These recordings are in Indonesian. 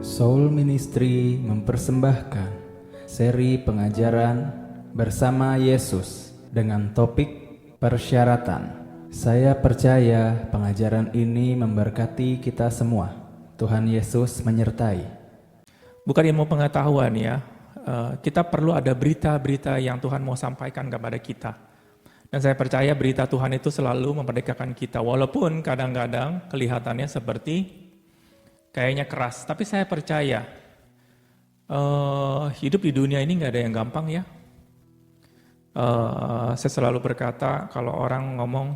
Soul Ministry mempersembahkan seri pengajaran bersama Yesus dengan topik persyaratan. Saya percaya pengajaran ini memberkati kita semua. Tuhan Yesus menyertai. Bukan ilmu pengetahuan ya, kita perlu ada berita-berita yang Tuhan mau sampaikan kepada kita. Dan saya percaya berita Tuhan itu selalu memerdekakan kita, walaupun kadang-kadang kelihatannya seperti kayaknya keras. Tapi saya percaya, hidup di dunia ini gak ada yang gampang ya. Saya selalu berkata, kalau orang ngomong,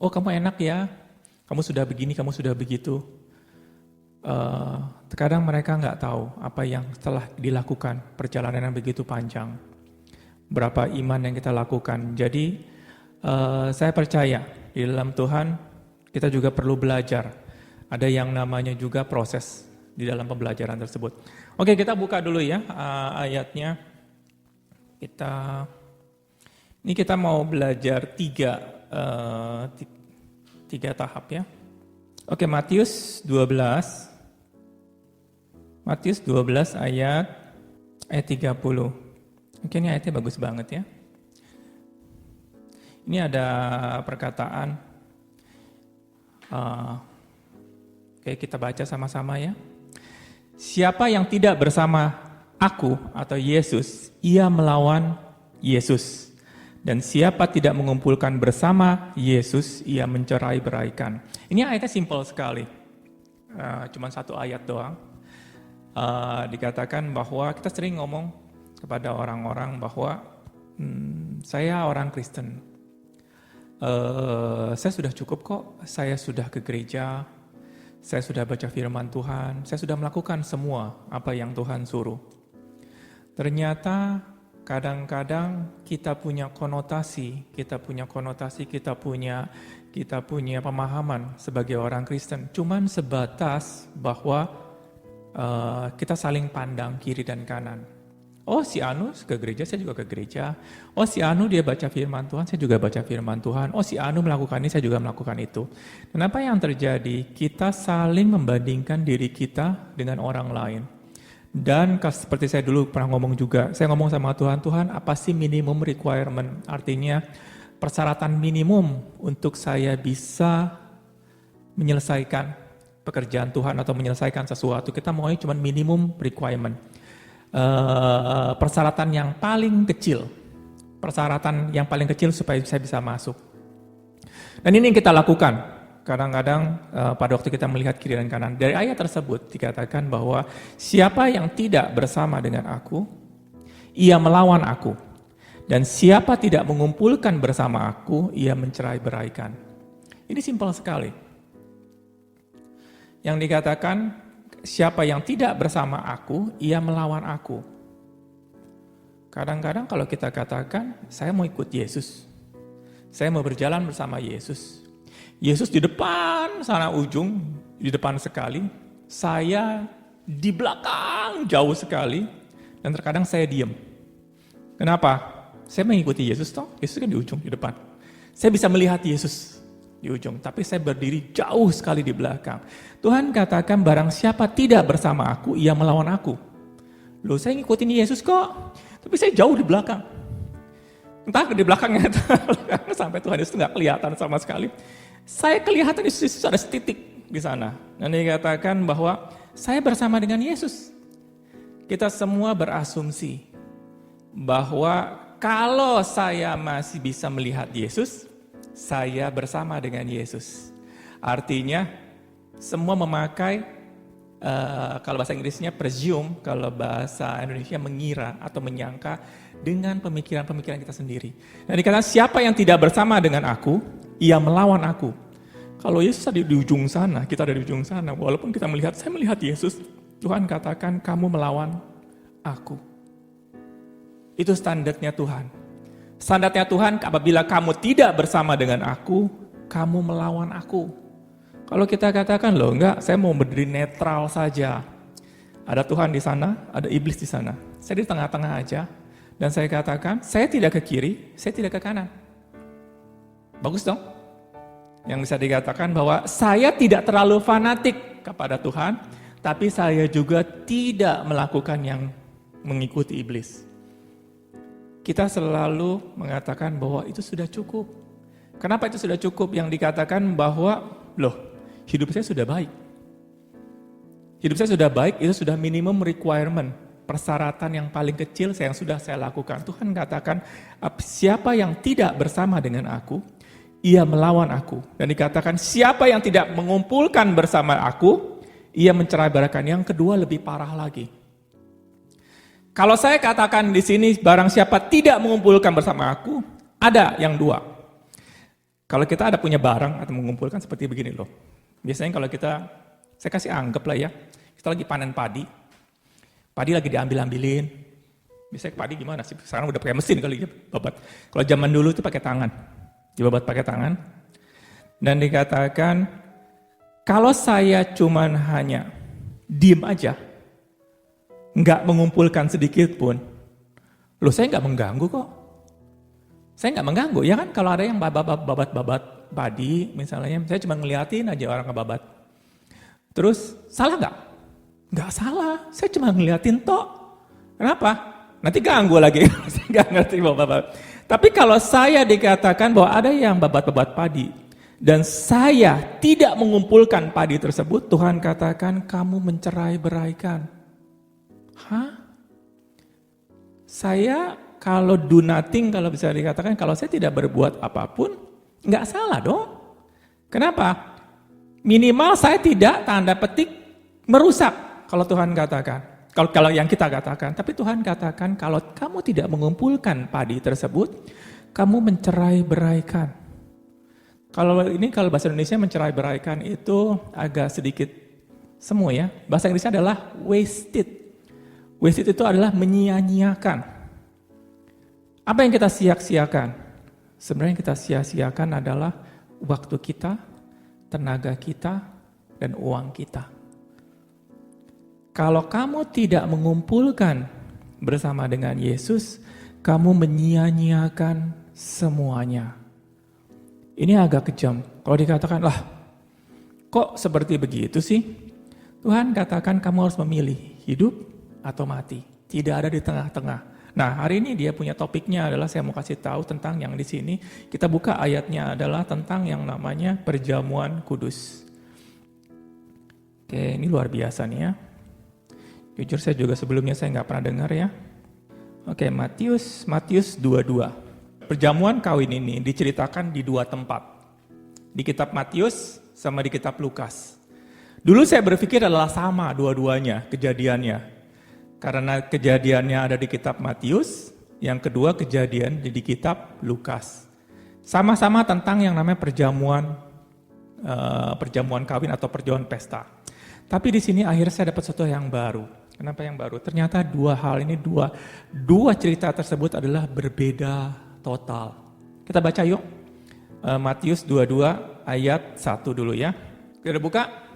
oh kamu enak ya, kamu sudah begini, kamu sudah begitu. Terkadang mereka nggak tahu apa yang telah dilakukan, perjalanan yang begitu panjang, berapa iman yang kita lakukan. Jadi saya percaya di dalam Tuhan kita juga perlu belajar. Ada yang namanya juga proses di dalam pembelajaran tersebut. Oke, kita buka dulu ya ayatnya. Ini kita mau belajar tiga tahap ya. Oke, Matius 12 ayat 30. Oke, ini ayatnya bagus banget ya. Ini ada perkataan, oke kita baca sama-sama ya. Siapa yang tidak bersama aku atau Yesus, ia melawan Yesus. Dan siapa tidak mengumpulkan bersama Yesus, ia mencerai-beraikan. Ini ayatnya simpel sekali, cuma satu ayat doang. Dikatakan bahwa kita sering ngomong kepada orang-orang bahwa saya orang Kristen, saya sudah cukup kok, saya sudah ke gereja, saya sudah baca firman Tuhan, saya sudah melakukan semua apa yang Tuhan suruh. Ternyata kadang-kadang kita punya konotasi, kita punya pemahaman sebagai orang Kristen, cuman sebatas bahwa kita saling pandang kiri dan kanan. Oh si Anu ke gereja, saya juga ke gereja. Oh si Anu dia baca firman Tuhan, saya juga baca firman Tuhan. Oh si Anu melakukan ini, saya juga melakukan itu. Dan apa yang terjadi? Kita saling membandingkan diri kita dengan orang lain. Dan seperti saya dulu pernah ngomong juga, saya ngomong sama Tuhan, Tuhan apa sih minimum requirement? Artinya persyaratan minimum untuk saya bisa menyelesaikan pekerjaan Tuhan atau menyelesaikan sesuatu. Kita maunya cuma minimum requirement. Persyaratan yang paling kecil. Persyaratan yang paling kecil supaya saya bisa masuk. Dan ini yang kita lakukan. Kadang-kadang pada waktu kita melihat kiri dan kanan. Dari ayat tersebut dikatakan bahwa siapa yang tidak bersama dengan aku, ia melawan aku. Dan siapa tidak mengumpulkan bersama aku, ia mencerai-beraikan. Ini simpel sekali. Yang dikatakan, siapa yang tidak bersama aku, ia melawan aku. Kadang-kadang kalau kita katakan, saya mau ikut Yesus. Saya mau berjalan bersama Yesus. Yesus di depan sana ujung, di depan sekali. Saya di belakang jauh sekali. Dan terkadang saya diam. Kenapa? Saya mengikuti Yesus toh, Yesus kan di ujung, di depan. Saya bisa melihat Yesus di ujung, tapi saya berdiri jauh sekali di belakang. Tuhan katakan barang siapa tidak bersama aku, ia melawan aku. Loh saya ngikutin Yesus kok, tapi saya jauh di belakang. Entah di belakangnya sampai Tuhan Yesus nggak kelihatan sama sekali. Saya kelihatan Yesus ada setitik di sana. Dan dikatakan bahwa saya bersama dengan Yesus. Kita semua berasumsi bahwa kalau saya masih bisa melihat Yesus, saya bersama dengan Yesus. Artinya semua memakai, kalau bahasa Inggrisnya presume, kalau bahasa Indonesia mengira atau menyangka dengan pemikiran-pemikiran kita sendiri. Dan dikatakan siapa yang tidak bersama dengan aku, ia melawan aku. Kalau Yesus ada di ujung sana, kita ada di ujung sana. Walaupun kita melihat, saya melihat Yesus, Tuhan katakan kamu melawan aku. Itu standarnya Tuhan. Standarnya Tuhan, apabila kamu tidak bersama dengan aku, kamu melawan aku. Kalau kita katakan, loh enggak, saya mau berdiri netral saja. Ada Tuhan di sana, ada iblis di sana. Saya di tengah-tengah aja. Dan saya katakan, saya tidak ke kiri, saya tidak ke kanan. Bagus dong? Yang bisa dikatakan bahwa saya tidak terlalu fanatik kepada Tuhan, tapi saya juga tidak melakukan yang mengikuti iblis. Kita selalu mengatakan bahwa itu sudah cukup. Kenapa itu sudah cukup? Yang dikatakan bahwa, hidup saya sudah baik. Hidup saya sudah baik, itu sudah minimum requirement. Persyaratan yang paling kecil yang sudah saya lakukan. Tuhan katakan, siapa yang tidak bersama dengan aku, ia melawan aku. Dan dikatakan, siapa yang tidak mengumpulkan bersama aku, ia mencerai-beraikan. Yang kedua lebih parah lagi. Kalau saya katakan di sini, barang siapa tidak mengumpulkan bersama aku, ada yang dua. Kalau kita ada punya barang atau mengumpulkan seperti begini loh. Biasanya kalau saya kasih anggap lah ya, kita lagi panen padi. Padi lagi diambil-ambilin. Biasanya padi gimana sih? Sekarang udah pakai mesin kali ya, babat. Kalau zaman dulu itu pakai tangan. Dibabat pakai tangan. Dan dikatakan, kalau saya cuman hanya diem aja, nggak mengumpulkan sedikit pun, saya nggak mengganggu kok. Saya nggak mengganggu, ya kan? Kalau ada yang babat padi, misalnya, saya cuma ngeliatin aja orang ngebabat. Terus, salah nggak? Nggak salah, saya cuma ngeliatin tok. Kenapa? Nanti ganggu lagi, saya nggak ngerti babat. Tapi kalau saya dikatakan bahwa ada yang babat-babat padi, dan saya tidak mengumpulkan padi tersebut, Tuhan katakan kamu mencerai-beraikan. Hah? Saya kalau do nothing, kalau bisa dikatakan, kalau saya tidak berbuat apapun, nggak salah dong. Kenapa? Minimal saya tidak, tanda petik, merusak, kalau Tuhan katakan. Kalau yang kita katakan, tapi Tuhan katakan kalau kamu tidak mengumpulkan padi tersebut, kamu mencerai-beraikan. Kalau bahasa Indonesia mencerai-beraikan itu agak sedikit semu ya. Bahasa Inggrisnya adalah wasted. Wasted itu adalah menyia-nyiakan. Apa yang kita sia-siakan? Sebenarnya yang kita sia-siakan adalah waktu kita, tenaga kita, dan uang kita. Kalau kamu tidak mengumpulkan bersama dengan Yesus, kamu menyia-nyiakan semuanya. Ini agak kejam. Kalau dikatakan, kok seperti begitu sih? Tuhan katakan kamu harus memilih hidup atau mati. Tidak ada di tengah-tengah. Nah, hari ini dia punya topiknya adalah saya mau kasih tahu tentang yang di sini. Kita buka ayatnya adalah tentang yang namanya perjamuan kudus. Oke, ini luar biasa nih ya. Jujur saya juga sebelumnya saya nggak pernah dengar ya. Oke, Matius 22. Perjamuan kawin ini diceritakan di dua tempat. Di kitab Matius sama di kitab Lukas. Dulu saya berpikir adalah sama dua-duanya kejadiannya. Karena kejadiannya ada di kitab Matius, yang kedua kejadian di kitab Lukas. Sama-sama tentang yang namanya perjamuan kawin atau perjamuan pesta. Tapi di sini akhirnya saya dapat sesuatu yang baru. Kenapa yang baru? Ternyata dua cerita tersebut adalah berbeda total. Kita baca yuk. Matius 22 ayat 1 dulu ya. Kita buka.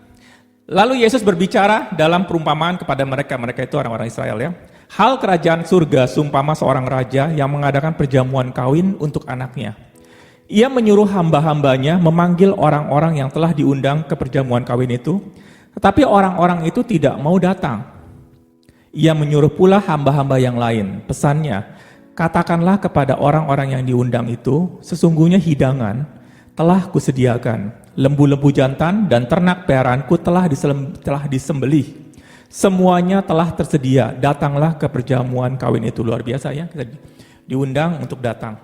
Lalu Yesus berbicara dalam perumpamaan kepada mereka itu orang-orang Israel ya. Hal kerajaan surga seumpama seorang raja yang mengadakan perjamuan kawin untuk anaknya. Ia menyuruh hamba-hambanya memanggil orang-orang yang telah diundang ke perjamuan kawin itu. Tetapi orang-orang itu tidak mau datang. Ia menyuruh pula hamba-hamba yang lain. Pesannya, katakanlah kepada orang-orang yang diundang itu, sesungguhnya hidangan telah kusediakan. Lembu-lembu jantan dan ternak peliharaanku telah disembelih. Semuanya telah tersedia. Datanglah ke perjamuan kawin itu. Luar biasa ya, kita diundang untuk datang.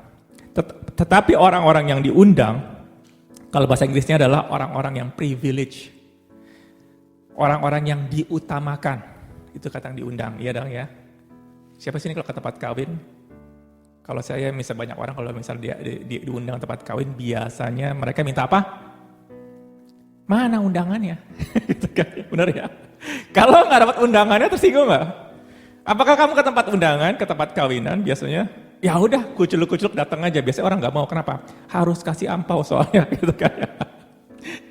Tetapi orang-orang yang diundang, kalau bahasa Inggrisnya adalah orang-orang yang privilege. Orang-orang yang diutamakan. Itu kata yang diundang, iya dong ya. Siapa sih ini kalau ke tempat kawin? Kalau saya banyak orang kalau misalnya diundang tempat kawin, biasanya mereka minta apa? Mana undangannya? Gitu kan, benar ya? Kalau nggak dapat undangannya tersinggung nggak? Apakah kamu ke tempat undangan, ke tempat kawinan biasanya? Ya udah, kuculuk-kuculuk datang aja. Biasanya orang nggak mau, kenapa? Harus kasih ampau soalnya, gitu kan ya.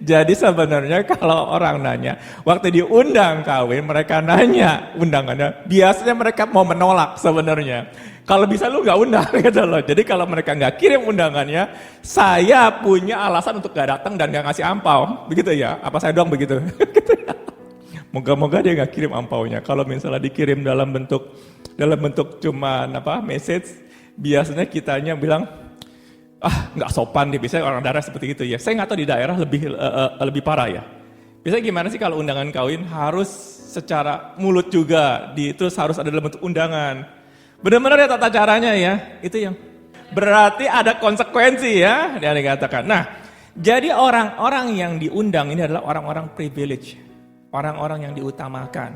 Jadi sebenarnya kalau orang nanya, waktu diundang kawin mereka nanya undangannya, biasanya mereka mau menolak sebenarnya. Kalau bisa lu gak undang gitu loh. Jadi kalau mereka gak kirim undangannya, saya punya alasan untuk gak datang dan gak ngasih ampau. Begitu ya? Apa saya doang begitu? Moga-moga dia nggak kirim ampaunya. Kalau misalnya dikirim dalam bentuk cuma message, biasanya kitanya bilang, nggak sopan deh. Biasanya orang daerah seperti itu ya. Saya nggak tahu di daerah lebih parah ya. Biasanya gimana sih kalau undangan kawin harus secara mulut juga, terus harus ada dalam bentuk undangan. Benar-benar ya tata caranya ya. Itu yang berarti ada konsekuensi ya, dia dikatakan. Nah, jadi orang-orang yang diundang ini adalah orang-orang privilege. Orang-orang yang diutamakan.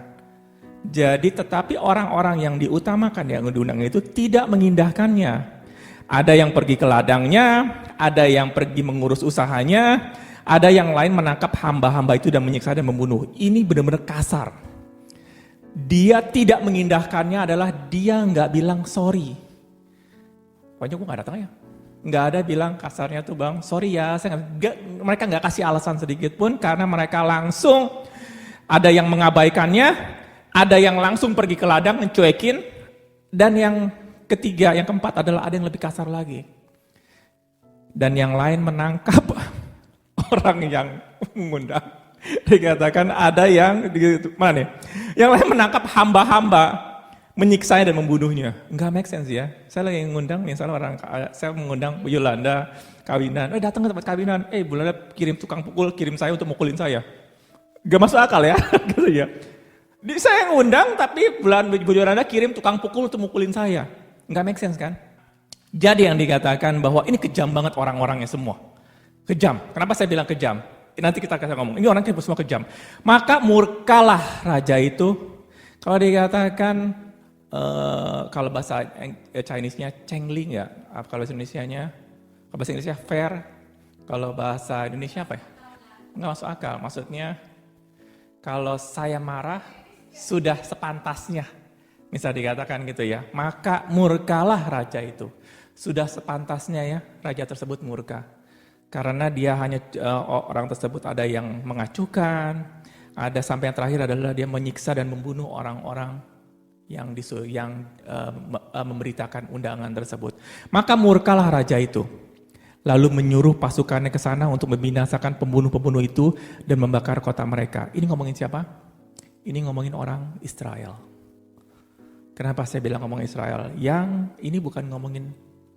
Jadi tetapi orang-orang yang diutamakan yang diundang itu tidak mengindahkannya. Ada yang pergi ke ladangnya, ada yang pergi mengurus usahanya, ada yang lain menangkap hamba-hamba itu dan menyiksa dan membunuh. Ini benar-benar kasar. Dia tidak mengindahkannya adalah dia nggak bilang sorry. Pokoknya gue nggak datang ya. Nggak ada bilang kasarnya tuh bang, sorry ya, mereka nggak kasih alasan sedikit pun karena mereka langsung ada yang mengabaikannya, ada yang langsung pergi ke ladang mencuekin, dan yang ketiga, yang keempat adalah ada yang lebih kasar lagi. Dan yang lain menangkap orang yang mengundang. Dikatakan ada yang, mana nih? Yang lain menangkap hamba-hamba, menyiksanya dan membunuhnya. Enggak make sense ya. Saya lagi mengundang, misalnya saya mengundang Bu Yolanda kawinan. Datang ke tempat kawinan. Bu Yolanda kirim tukang pukul, kirim saya untuk mukulin saya. Gak masuk akal ya, gitu ya. Saya ngundang tapi Bu Yolanda kirim tukang pukul untuk mukulin saya. Nggak make sense kan? Jadi yang dikatakan bahwa ini kejam banget orang-orangnya semua. Kejam. Kenapa saya bilang kejam? Nanti kita akan ngomong. Ini orang semua kejam. Maka murkalah raja itu. Kalau dikatakan, kalau bahasa Chinese-nya cengling ya. Kalau bahasa Indonesia-nya, kalau bahasa Indonesia fair. Kalau bahasa Indonesia apa ya? Nggak masuk akal. Maksudnya, kalau saya marah, sudah sepantasnya. Misal dikatakan gitu ya, maka murkalah raja itu. Sudah sepantasnya ya, raja tersebut murka. Karena dia hanya, orang tersebut ada yang mengacuhkan, ada sampai yang terakhir adalah dia menyiksa dan membunuh orang-orang yang memberitakan undangan tersebut. Maka murkalah raja itu. Lalu menyuruh pasukannya ke sana untuk membinasakan pembunuh-pembunuh itu dan membakar kota mereka. Ini ngomongin siapa? Ini ngomongin orang Israel. Kenapa saya bilang ngomongin Israel? Yang ini bukan ngomongin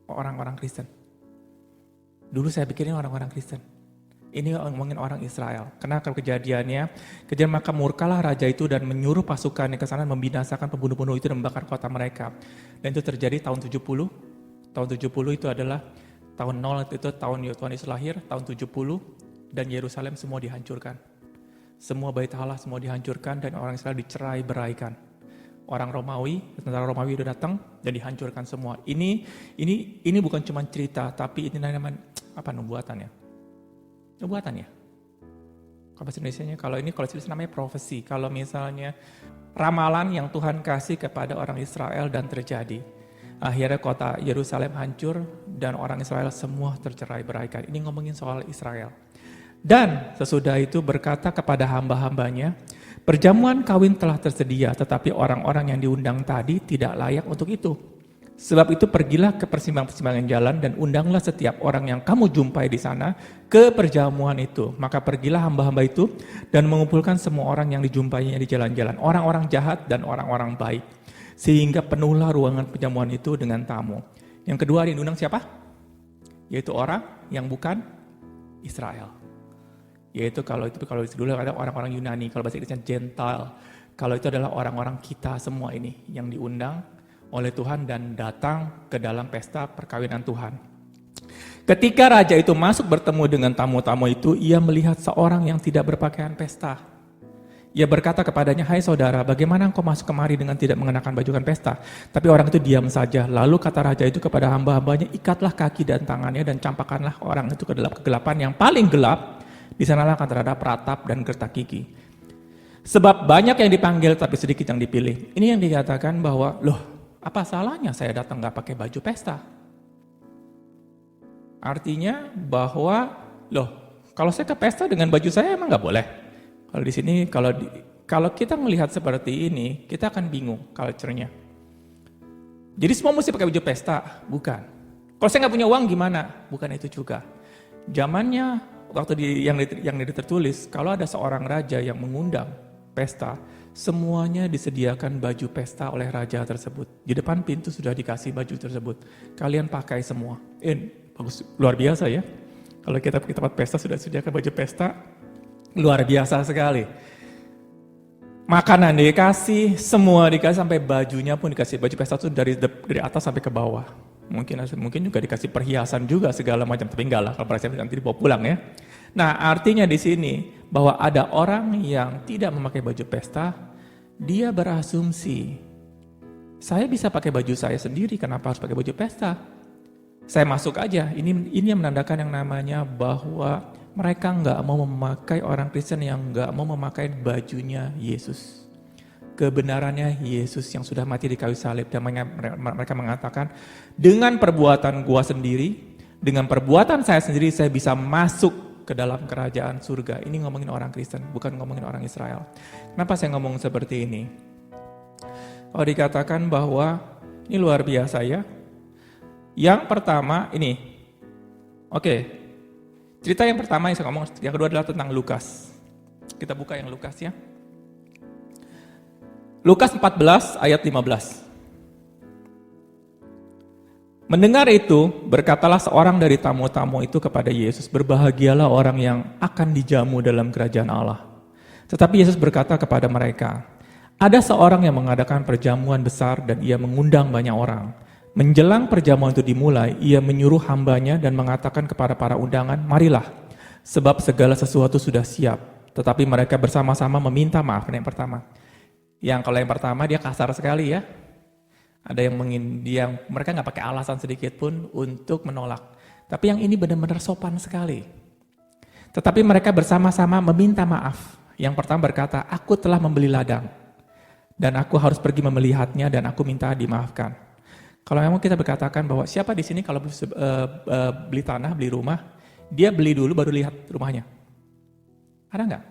orang-orang Kristen. Dulu saya pikirin orang-orang Kristen. Ini ngomongin orang Israel. Karena kejadian maka murkalah raja itu dan menyuruh pasukannya ke sana membinasakan pembunuh-pembunuh itu dan membakar kota mereka. Dan itu terjadi tahun 70. Tahun 70 itu adalah tahun 0 itu tahun Yesus lahir, tahun 70, dan Yerusalem semua dihancurkan. Semua bait Allah semua dihancurkan dan orang Israel dicerai beraikan. Orang Romawi, tentara Romawi udah datang dan dihancurkan semua. Ini bukan cuma cerita, tapi ini namanya nubuatan ya. Nubuatan ya. Kalau bahasa Indonesianya, kalau Indonesia namanya profesi. Kalau misalnya ramalan yang Tuhan kasih kepada orang Israel dan terjadi. Akhirnya kota Yerusalem hancur dan orang Israel semua tercerai beraikan. Ini ngomongin soal Israel. Dan sesudah itu berkata kepada hamba-hambanya, perjamuan kawin telah tersedia, tetapi orang-orang yang diundang tadi tidak layak untuk itu. Sebab itu pergilah ke persimpangan-persimpangan jalan dan undanglah setiap orang yang kamu jumpai di sana ke perjamuan itu. Maka pergilah hamba-hamba itu dan mengumpulkan semua orang yang dijumpainya di jalan-jalan, orang-orang jahat dan orang-orang baik. Sehingga penuhlah ruangan perjamuan itu dengan tamu. Yang kedua diundang siapa? Yaitu orang yang bukan Israel. Yaitu kalau dulu ada orang-orang Yunani, kalau bahasa Inggrisnya Gentile. Kalau itu adalah orang-orang kita semua ini yang diundang oleh Tuhan dan datang ke dalam pesta perkawinan Tuhan. Ketika raja itu masuk bertemu dengan tamu-tamu itu, ia melihat seorang yang tidak berpakaian pesta. Ia berkata kepadanya, hai saudara, bagaimana engkau masuk kemari dengan tidak mengenakan baju pesta? Tapi orang itu diam saja. Lalu kata raja itu kepada hamba-hambanya, ikatlah kaki dan tangannya dan campakkanlah orang itu ke dalam kegelapan yang paling gelap. Di sanalah akan terhadap ratap dan gertak gigi. Sebab banyak yang dipanggil tapi sedikit yang dipilih. Ini yang dikatakan bahwa, loh, apa salahnya saya datang gak pakai baju pesta? Artinya bahwa, loh, kalau saya ke pesta dengan baju saya emang gak boleh. Kalau di sini, kalau kita melihat seperti ini, kita akan bingung culture-nya. Jadi semua mesti pakai baju pesta? Bukan. Kalau saya nggak punya uang gimana? Bukan itu juga. Zamannya, waktu yang tertulis, kalau ada seorang raja yang mengundang pesta, semuanya disediakan baju pesta oleh raja tersebut. Di depan pintu sudah dikasih baju tersebut. Kalian pakai semua. Bagus, luar biasa ya. Kalau kita pergi tempat pesta sudah disediakan baju pesta, luar biasa sekali. Makanan dikasih, semua dikasih, sampai bajunya pun dikasih. Baju pesta itu dari atas sampai ke bawah. Mungkin juga dikasih perhiasan juga segala macam, tapi enggak lah kalau perhiasan nanti dibawa pulang ya. Nah, artinya di sini bahwa ada orang yang tidak memakai baju pesta, dia berasumsi, saya bisa pakai baju saya sendiri, kenapa harus pakai baju pesta? Saya masuk aja. Ini yang menandakan yang namanya bahwa mereka nggak mau memakai, orang Kristen yang nggak mau memakai bajunya Yesus. Kebenarannya Yesus yang sudah mati di kayu salib, dan mereka mengatakan, dengan perbuatan gua sendiri, dengan perbuatan saya sendiri, saya bisa masuk ke dalam kerajaan surga. Ini ngomongin orang Kristen, bukan ngomongin orang Israel. Kenapa saya ngomong seperti ini? Kalau dikatakan bahwa ini luar biasa ya. Yang pertama ini, oke. Cerita yang pertama yang saya ngomong, yang kedua adalah tentang Lukas. Kita buka yang Lukas ya. Lukas 14 ayat 15. Mendengar itu, berkatalah seorang dari tamu-tamu itu kepada Yesus, berbahagialah orang yang akan dijamu dalam kerajaan Allah. Tetapi Yesus berkata kepada mereka, ada seorang yang mengadakan perjamuan besar dan ia mengundang banyak orang. Menjelang perjamuan itu dimulai, ia menyuruh hambanya dan mengatakan kepada para undangan, marilah, sebab segala sesuatu sudah siap. Tetapi mereka bersama-sama meminta maaf. Yang pertama. Kalau yang pertama dia kasar sekali ya. Ada yang mereka nggak pakai alasan sedikit pun untuk menolak. Tapi yang ini benar-benar sopan sekali. Tetapi mereka bersama-sama meminta maaf. Yang pertama berkata, aku telah membeli ladang. Dan aku harus pergi melihatnya dan aku minta dimaafkan. Kalau memang kita berkatakan bahwa siapa di sini kalau beli tanah, beli rumah, dia beli dulu baru lihat rumahnya. Ada nggak?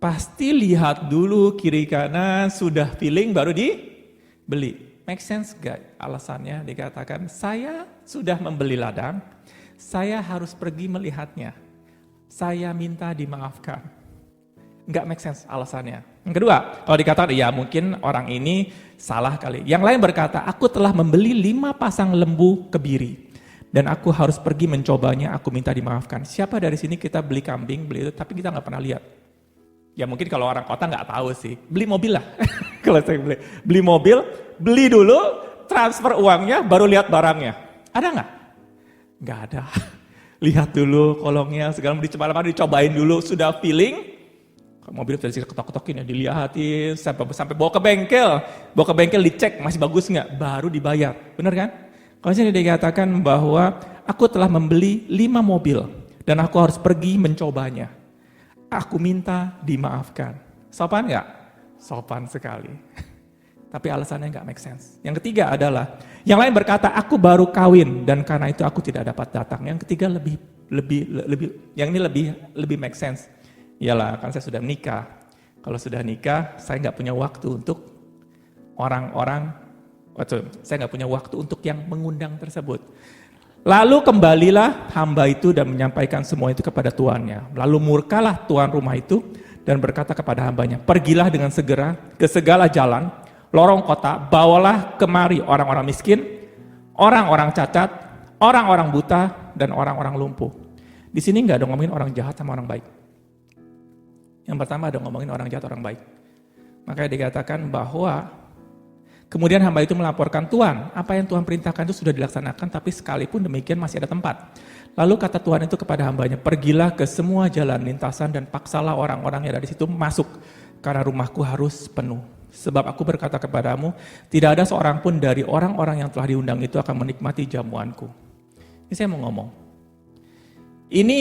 Pasti lihat dulu kiri kanan, sudah feeling baru dibeli. Make sense gak? Alasannya dikatakan, saya sudah membeli ladang, saya harus pergi melihatnya. Saya minta dimaafkan. Nggak make sense alasannya. Yang kedua, kalau dikatakan, ya mungkin orang ini salah kali. Yang lain berkata, aku telah membeli 5 pasang lembu kebiri. Dan aku harus pergi mencobanya, aku minta dimaafkan. Siapa dari sini kita beli kambing, beli itu, tapi kita nggak pernah lihat. Ya mungkin kalau orang kota nggak tahu sih. Beli mobil lah. Kalau saya beli mobil, beli dulu, transfer uangnya, baru lihat barangnya. Ada nggak? Nggak ada. Lihat dulu kolongnya, segala macam dicobain dulu, sudah feeling. Mobil dari sini ketok-ketokin ya, dilihatin, sampai bawa ke bengkel dicek masih bagus nggak, baru dibayar. Benar kan? Kalau sini dikatakan bahwa aku telah membeli 5 mobil dan aku harus pergi mencobanya. Aku minta dimaafkan. Sopan nggak? Sopan sekali. Tapi alasannya nggak make sense. Yang ketiga adalah, yang lain berkata, aku baru kawin dan karena itu aku tidak dapat datang. Yang ketiga yang ini lebih make sense. Iyalah, kan saya sudah menikah. Kalau sudah nikah, saya nggak punya waktu untuk saya nggak punya waktu untuk yang mengundang tersebut. Lalu kembalilah hamba itu dan menyampaikan semua itu kepada tuannya. Lalu murkalah tuan rumah itu dan berkata kepada hambanya, pergilah dengan segera ke segala jalan, lorong kota, bawalah kemari orang-orang miskin, orang-orang cacat, orang-orang buta, dan orang-orang lumpuh. Di sini nggak ada ngomongin orang jahat sama orang baik. Yang pertama ada ngomongin orang jahat, orang baik. Makanya dikatakan bahwa kemudian hamba itu melaporkan, Tuhan, apa yang Tuhan perintahkan itu sudah dilaksanakan, tapi sekalipun demikian masih ada tempat. Lalu kata Tuhan itu kepada hambanya, pergilah ke semua jalan lintasan dan paksalah orang-orang yang dari situ masuk, karena rumahku harus penuh. Sebab aku berkata kepadamu, tidak ada seorang pun dari orang-orang yang telah diundang itu akan menikmati jamuanku. Ini saya mau ngomong. Ini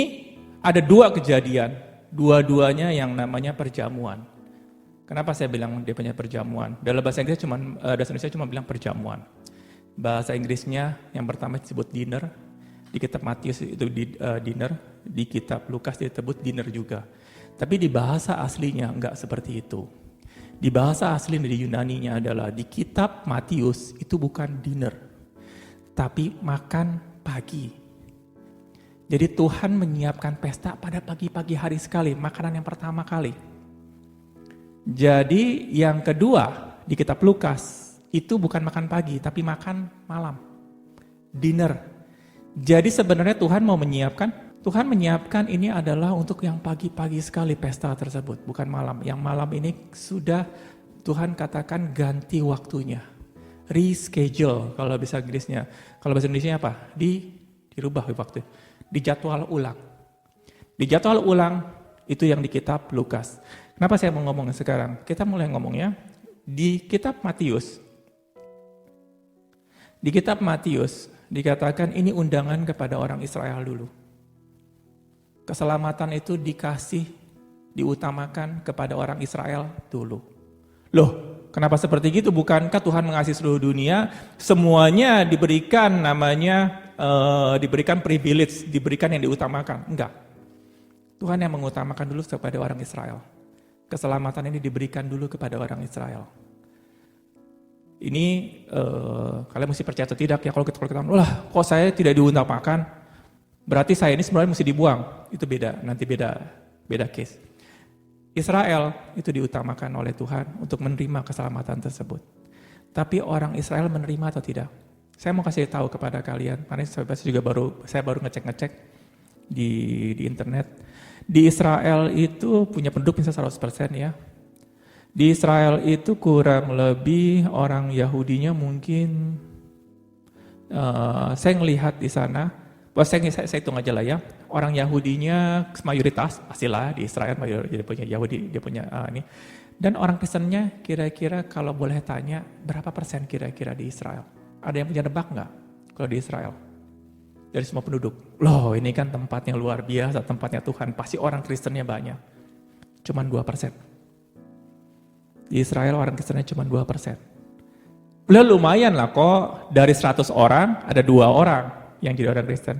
ada 2 kejadian, dua-duanya yang namanya perjamuan. Kenapa saya bilang dia punya perjamuan? Dalam bahasa Inggris bahasa Indonesia cuma bilang perjamuan. Bahasa Inggrisnya yang pertama disebut dinner, di kitab Matius itu dinner, di kitab Lukas disebut dinner juga. Tapi di bahasa aslinya enggak seperti itu. Di bahasa asli dari Yunaninya adalah di kitab Matius itu bukan dinner, tapi makan pagi. Jadi Tuhan menyiapkan pesta pada pagi-pagi hari sekali, makanan yang pertama kali. Jadi yang kedua di kitab Lukas itu bukan makan pagi tapi makan malam. Dinner. Jadi sebenarnya Tuhan menyiapkan ini adalah untuk yang pagi-pagi sekali pesta tersebut, bukan malam. Yang malam ini sudah Tuhan katakan ganti waktunya. Reschedule kalau bisa Inggrisnya. Kalau bahasa Indonesia apa? Dirubah waktu. Dijadwal ulang. Dijadwal ulang itu yang di kitab Lukas. Kenapa saya mau ngomong sekarang? Kita mulai ngomongnya di kitab Matius. Di kitab Matius dikatakan ini undangan kepada orang Israel dulu. Keselamatan itu diutamakan kepada orang Israel dulu. Loh, kenapa seperti gitu? Bukankah Tuhan mengasihi seluruh dunia? Semuanya diberikan diberikan privilege, diberikan yang diutamakan. Enggak. Tuhan yang mengutamakan dulu kepada orang Israel. Keselamatan ini diberikan dulu kepada orang Israel. Ini kalian mesti percaya atau tidak ya, kalau kita kok saya tidak diutamakan, berarti saya ini sebenarnya mesti dibuang. Itu nanti beda case. Israel itu diutamakan oleh Tuhan untuk menerima keselamatan tersebut. Tapi orang Israel menerima atau tidak? Saya mau kasih tahu kepada kalian, karena saya baru ngecek di internet. Di Israel itu punya penduduk misalnya 100% ya. Di Israel itu kurang lebih orang Yahudinya mungkin, saya ngelihat di sana, saya hitung aja lah ya, orang Yahudinya mayoritas, pastilah di Israel dia punya Yahudi, dia punya ini. Dan orang Kristennya kira-kira kalau boleh tanya, berapa persen kira-kira di Israel? Ada yang punya nebak nggak kalau di Israel? Dari semua penduduk. Loh, ini kan tempatnya luar biasa, tempatnya Tuhan. Pasti orang Kristennya banyak. Cuman 2%. Di Israel orang Kristennya cuma 2%. Udah lumayan lah kok, dari 100 orang, ada 2 orang yang jadi orang Kristen.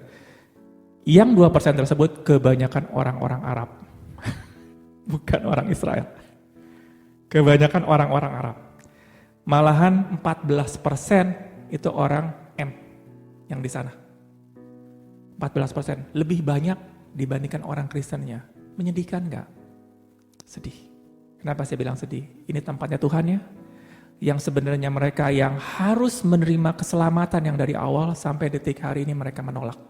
Yang 2% tersebut kebanyakan orang-orang Arab. Bukan orang Israel. Kebanyakan orang-orang Arab. Malahan 14% itu orang M yang di sana. 14%, lebih banyak dibandingkan orang Kristennya. Menyedihkan gak? Sedih. Kenapa saya bilang sedih? Ini tempatnya Tuhan ya. Yang sebenarnya mereka yang harus menerima keselamatan yang dari awal sampai detik hari ini mereka menolak.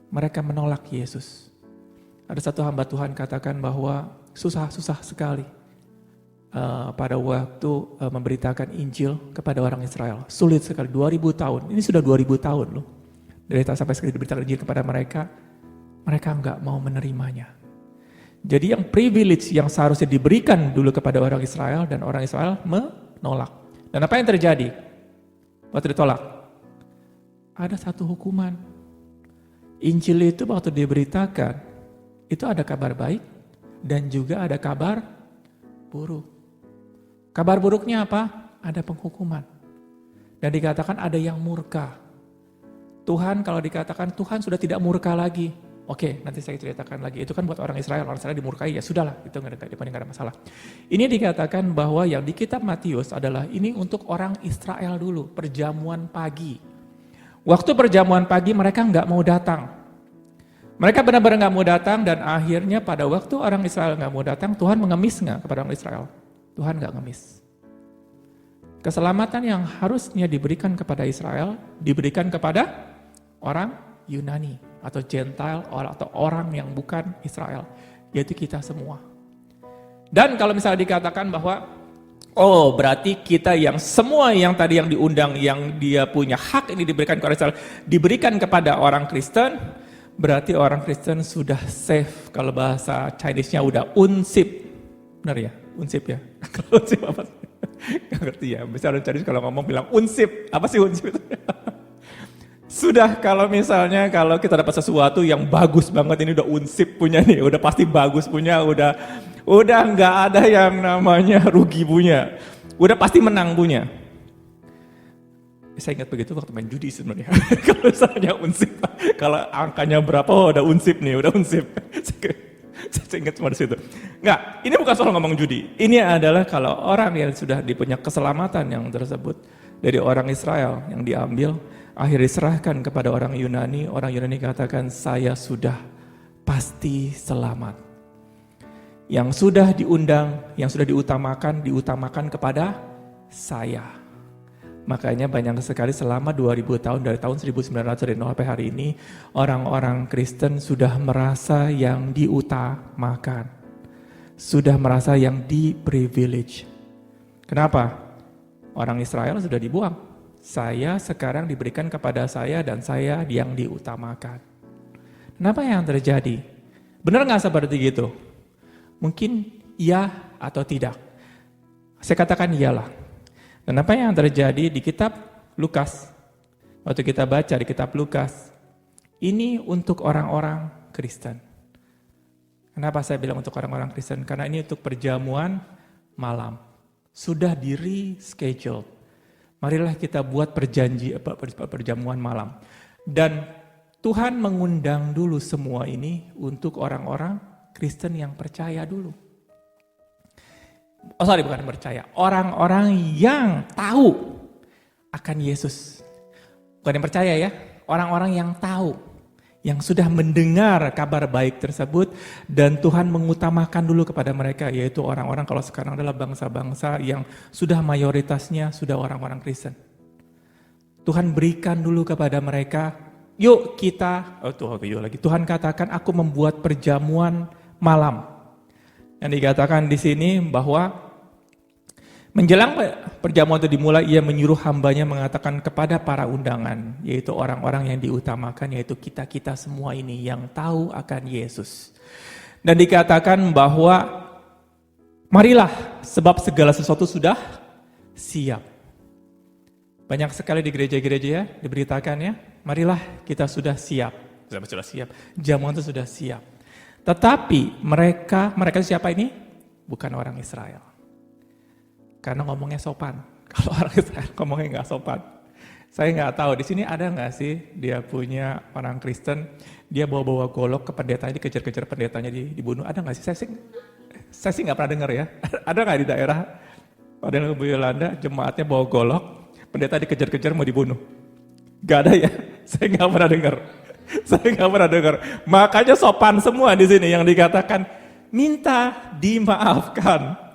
Mereka menolak Yesus. Ada satu hamba Tuhan katakan bahwa susah sekali pada waktu memberitakan Injil kepada orang Israel. Sulit sekali, 2000 tahun. Ini sudah 2000 tahun loh. Dari sampai sekali diberitakan Injil kepada mereka enggak mau menerimanya. Jadi yang privilege yang seharusnya diberikan dulu kepada orang Israel dan orang Israel menolak. Dan apa yang terjadi waktu ditolak? Ada satu hukuman. Injil itu waktu diberitakan, itu ada kabar baik dan juga ada kabar buruk. Kabar buruknya apa? Ada penghukuman. Dan dikatakan ada yang murka. Tuhan kalau dikatakan Tuhan sudah tidak murka lagi. Oke, nanti saya ceritakan lagi. Itu kan buat orang Israel dimurkai, ya sudahlah, itu nggak ada masalah. Ini dikatakan bahwa yang di kitab Matius adalah ini untuk orang Israel dulu, perjamuan pagi. Waktu perjamuan pagi mereka nggak mau datang. Mereka benar-benar nggak mau datang dan akhirnya pada waktu orang Israel nggak mau datang, Tuhan mengemis nggak kepada orang Israel? Tuhan nggak ngemis. Keselamatan yang harusnya diberikan kepada Israel, diberikan kepada orang Yunani atau Gentile atau orang yang bukan Israel, yaitu kita semua. Dan kalau misalnya dikatakan bahwa berarti kita yang semua yang tadi yang diundang, yang dia punya hak ini diberikan kepada Israel, diberikan kepada orang Kristen, berarti orang Kristen sudah safe. Kalau bahasa Chinese-nya udah unsip. Benar ya? Unsip ya? Kalau unsip apa sih? Gak ngerti ya. Biasanya orang Chinese kalau ngomong bilang unsip. Apa sih unsip itu? Sudah kalau misalnya kalau kita dapat sesuatu yang bagus banget, ini udah unsip punya nih, udah pasti bagus punya, udah nggak ada yang namanya rugi punya, udah pasti menang punya. Saya ingat begitu waktu main judi sebenarnya. Kalau misalnya unsip, kalau angkanya berapa, udah unsip nih, udah unsip. Saya ingat cuma di situ. Nggak, ini bukan soal ngomong judi. Ini adalah kalau orang yang sudah dipunya keselamatan yang tersebut dari orang Israel yang diambil, akhirnya diserahkan kepada orang Yunani katakan saya sudah pasti selamat. yang sudah diundang, yang sudah diutamakan kepada saya. Makanya banyak sekali selama 2000 tahun, dari tahun 1900 sampai hari ini, orang-orang Kristen sudah merasa yang diutamakan. Sudah merasa yang di-privilege. Kenapa? Orang Israel sudah dibuang. Saya sekarang diberikan kepada saya dan saya yang diutamakan. Kenapa yang terjadi? Benar nggak seperti gitu? Mungkin iya atau tidak. Saya katakan iyalah. Dan apa yang terjadi di kitab Lukas, waktu kita baca di kitab Lukas, ini untuk orang-orang Kristen. Kenapa saya bilang untuk orang-orang Kristen? Karena ini untuk perjamuan malam. Sudah di-reschedule. Marilah kita buat perjamuan malam. Dan Tuhan mengundang dulu semua ini untuk orang-orang Kristen yang percaya dulu. Bukan percaya. Orang-orang yang tahu akan Yesus. Bukan yang percaya ya. Orang-orang yang tahu. Yang sudah mendengar kabar baik tersebut. Dan Tuhan mengutamakan dulu kepada mereka. Yaitu orang-orang kalau sekarang adalah bangsa-bangsa yang sudah mayoritasnya sudah orang-orang Kristen. Tuhan berikan dulu kepada mereka. Yuk kita, Tuhan katakan aku membuat perjamuan malam. Yang dikatakan di sini bahwa menjelang perjamuan itu dimulai, ia menyuruh hambanya mengatakan kepada para undangan, yaitu orang-orang yang diutamakan, yaitu kita-kita semua ini yang tahu akan Yesus. Dan dikatakan bahwa marilah sebab segala sesuatu sudah siap. Banyak sekali di gereja-gereja ya diberitakan ya, marilah kita sudah siap. Sudah siap, jamuan itu sudah siap. Tetapi mereka siapa ini? Bukan orang Israel. Karena ngomongnya sopan. Kalau orang Israel ngomongnya nggak sopan. Saya nggak tahu di sini ada nggak sih dia punya orang Kristen, dia bawa-bawa golok ke pendetanya, dikejar-kejar pendetanya dibunuh. Ada nggak sih? Saya sih nggak pernah dengar ya. Ada nggak di daerah pada Bu Yolanda jemaatnya bawa golok, pendeta dikejar-kejar mau dibunuh? Gak ada ya. Saya nggak pernah dengar. Makanya sopan semua di sini yang dikatakan minta dimaafkan.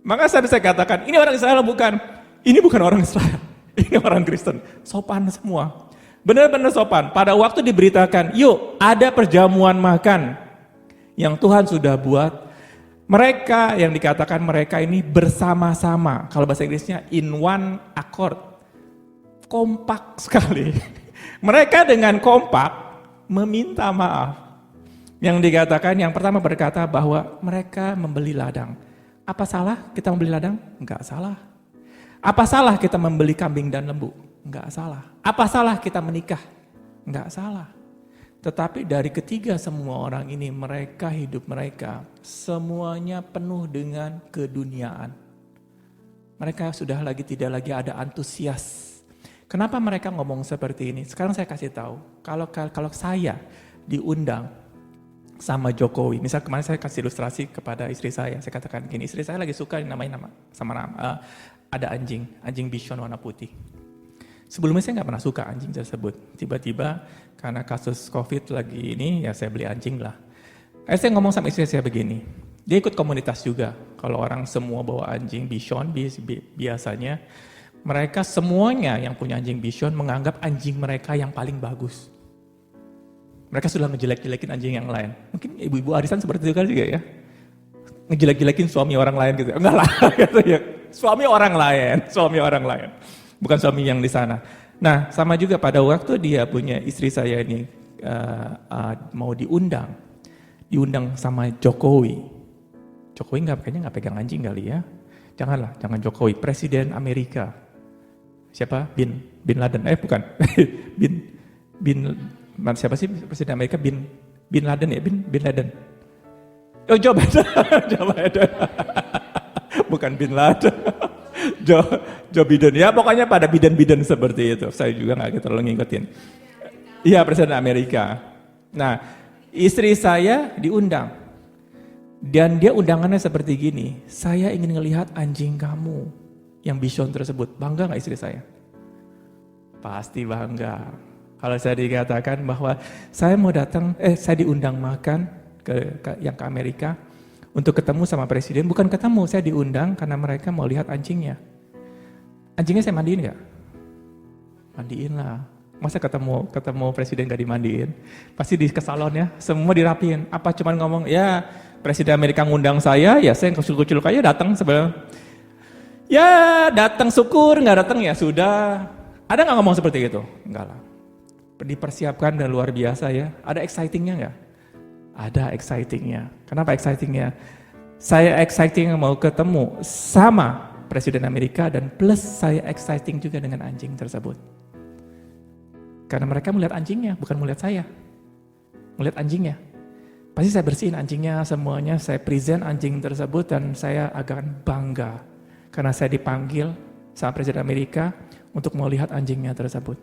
Maka saya bisa katakan ini orang Israel bukan. Ini bukan orang Israel. Ini orang Kristen. Sopan semua. Benar-benar sopan. Pada waktu diberitakan, yuk ada perjamuan makan yang Tuhan sudah buat. Mereka yang dikatakan mereka ini bersama-sama. Kalau bahasa Inggrisnya in one accord. Kompak sekali. Mereka dengan kompak meminta maaf. Yang dikatakan, yang pertama berkata bahwa mereka membeli ladang. Apa salah kita membeli ladang? Enggak salah. Apa salah kita membeli kambing dan lembu? Enggak salah. Apa salah kita menikah? Enggak salah. Tetapi dari ketiga semua orang ini, mereka hidup mereka semuanya penuh dengan keduniaan. Mereka sudah tidak lagi ada antusias. Kenapa mereka ngomong seperti ini? Sekarang saya kasih tahu. Kalau saya diundang sama Jokowi, misal kemarin saya kasih ilustrasi kepada istri saya katakan gini, istri saya lagi suka ada anjing bichon warna putih. Sebelumnya saya nggak pernah suka anjing tersebut. Tiba-tiba karena kasus COVID lagi ini, ya saya beli anjing lah. Saya ngomong sama istri saya begini, dia ikut komunitas juga. Kalau orang semua bawa anjing bichon, biasanya mereka semuanya yang punya anjing bichon menganggap anjing mereka yang paling bagus. Mereka sudah ngejelek-jelekin anjing yang lain. Mungkin ibu-ibu arisan seperti itu kan juga ya. Ngejelek-jelekin suami orang lain gitu. Enggak lah, gitu ya. Suami orang lain. Bukan suami yang di sana. Nah, sama juga pada waktu dia punya istri saya ini mau diundang sama Jokowi. Jokowi kayaknya nggak pegang anjing kali ya. Jangan Jokowi, Presiden Amerika. Siapa? Bin Laden. Bukan. Siapa sih Presiden Amerika? Bin Laden ya? Bin Laden. Oh, Joe Biden. Bukan Bin Laden. Joe Biden. Ya pokoknya pada Biden seperti itu. Saya juga gak terlalu ngikutin. Iya, Presiden Amerika. Nah, istri saya diundang. Dan dia undangannya seperti gini. Saya ingin ngelihat anjing kamu yang bichon tersebut. Bangga gak istri saya? Pasti bangga. Kalau saya dikatakan bahwa saya mau datang, saya diundang makan yang ke Amerika untuk ketemu sama presiden. Bukan ketemu, saya diundang karena mereka mau lihat anjingnya. Anjingnya saya mandiin nggak? Mandiin lah. Masa ketemu presiden gak dimandiin? Pasti ke salon ya, semua dirapiin. Apa cuman ngomong, ya presiden Amerika ngundang saya, ya saya kucul-kucul aja datang sebenarnya. Ya datang syukur, nggak datang ya sudah. Ada nggak ngomong seperti itu? Enggak lah. Dipersiapkan dan luar biasa ya. Ada excitingnya nggak? Ada excitingnya. Kenapa excitingnya? Saya exciting mau ketemu sama presiden Amerika dan plus saya exciting juga dengan anjing tersebut. Karena mereka melihat anjingnya, bukan melihat saya. Melihat anjingnya. Pasti saya bersihin anjingnya semuanya, saya present anjing tersebut dan saya akan bangga. Karena saya dipanggil sama Presiden Amerika untuk melihat anjingnya tersebut.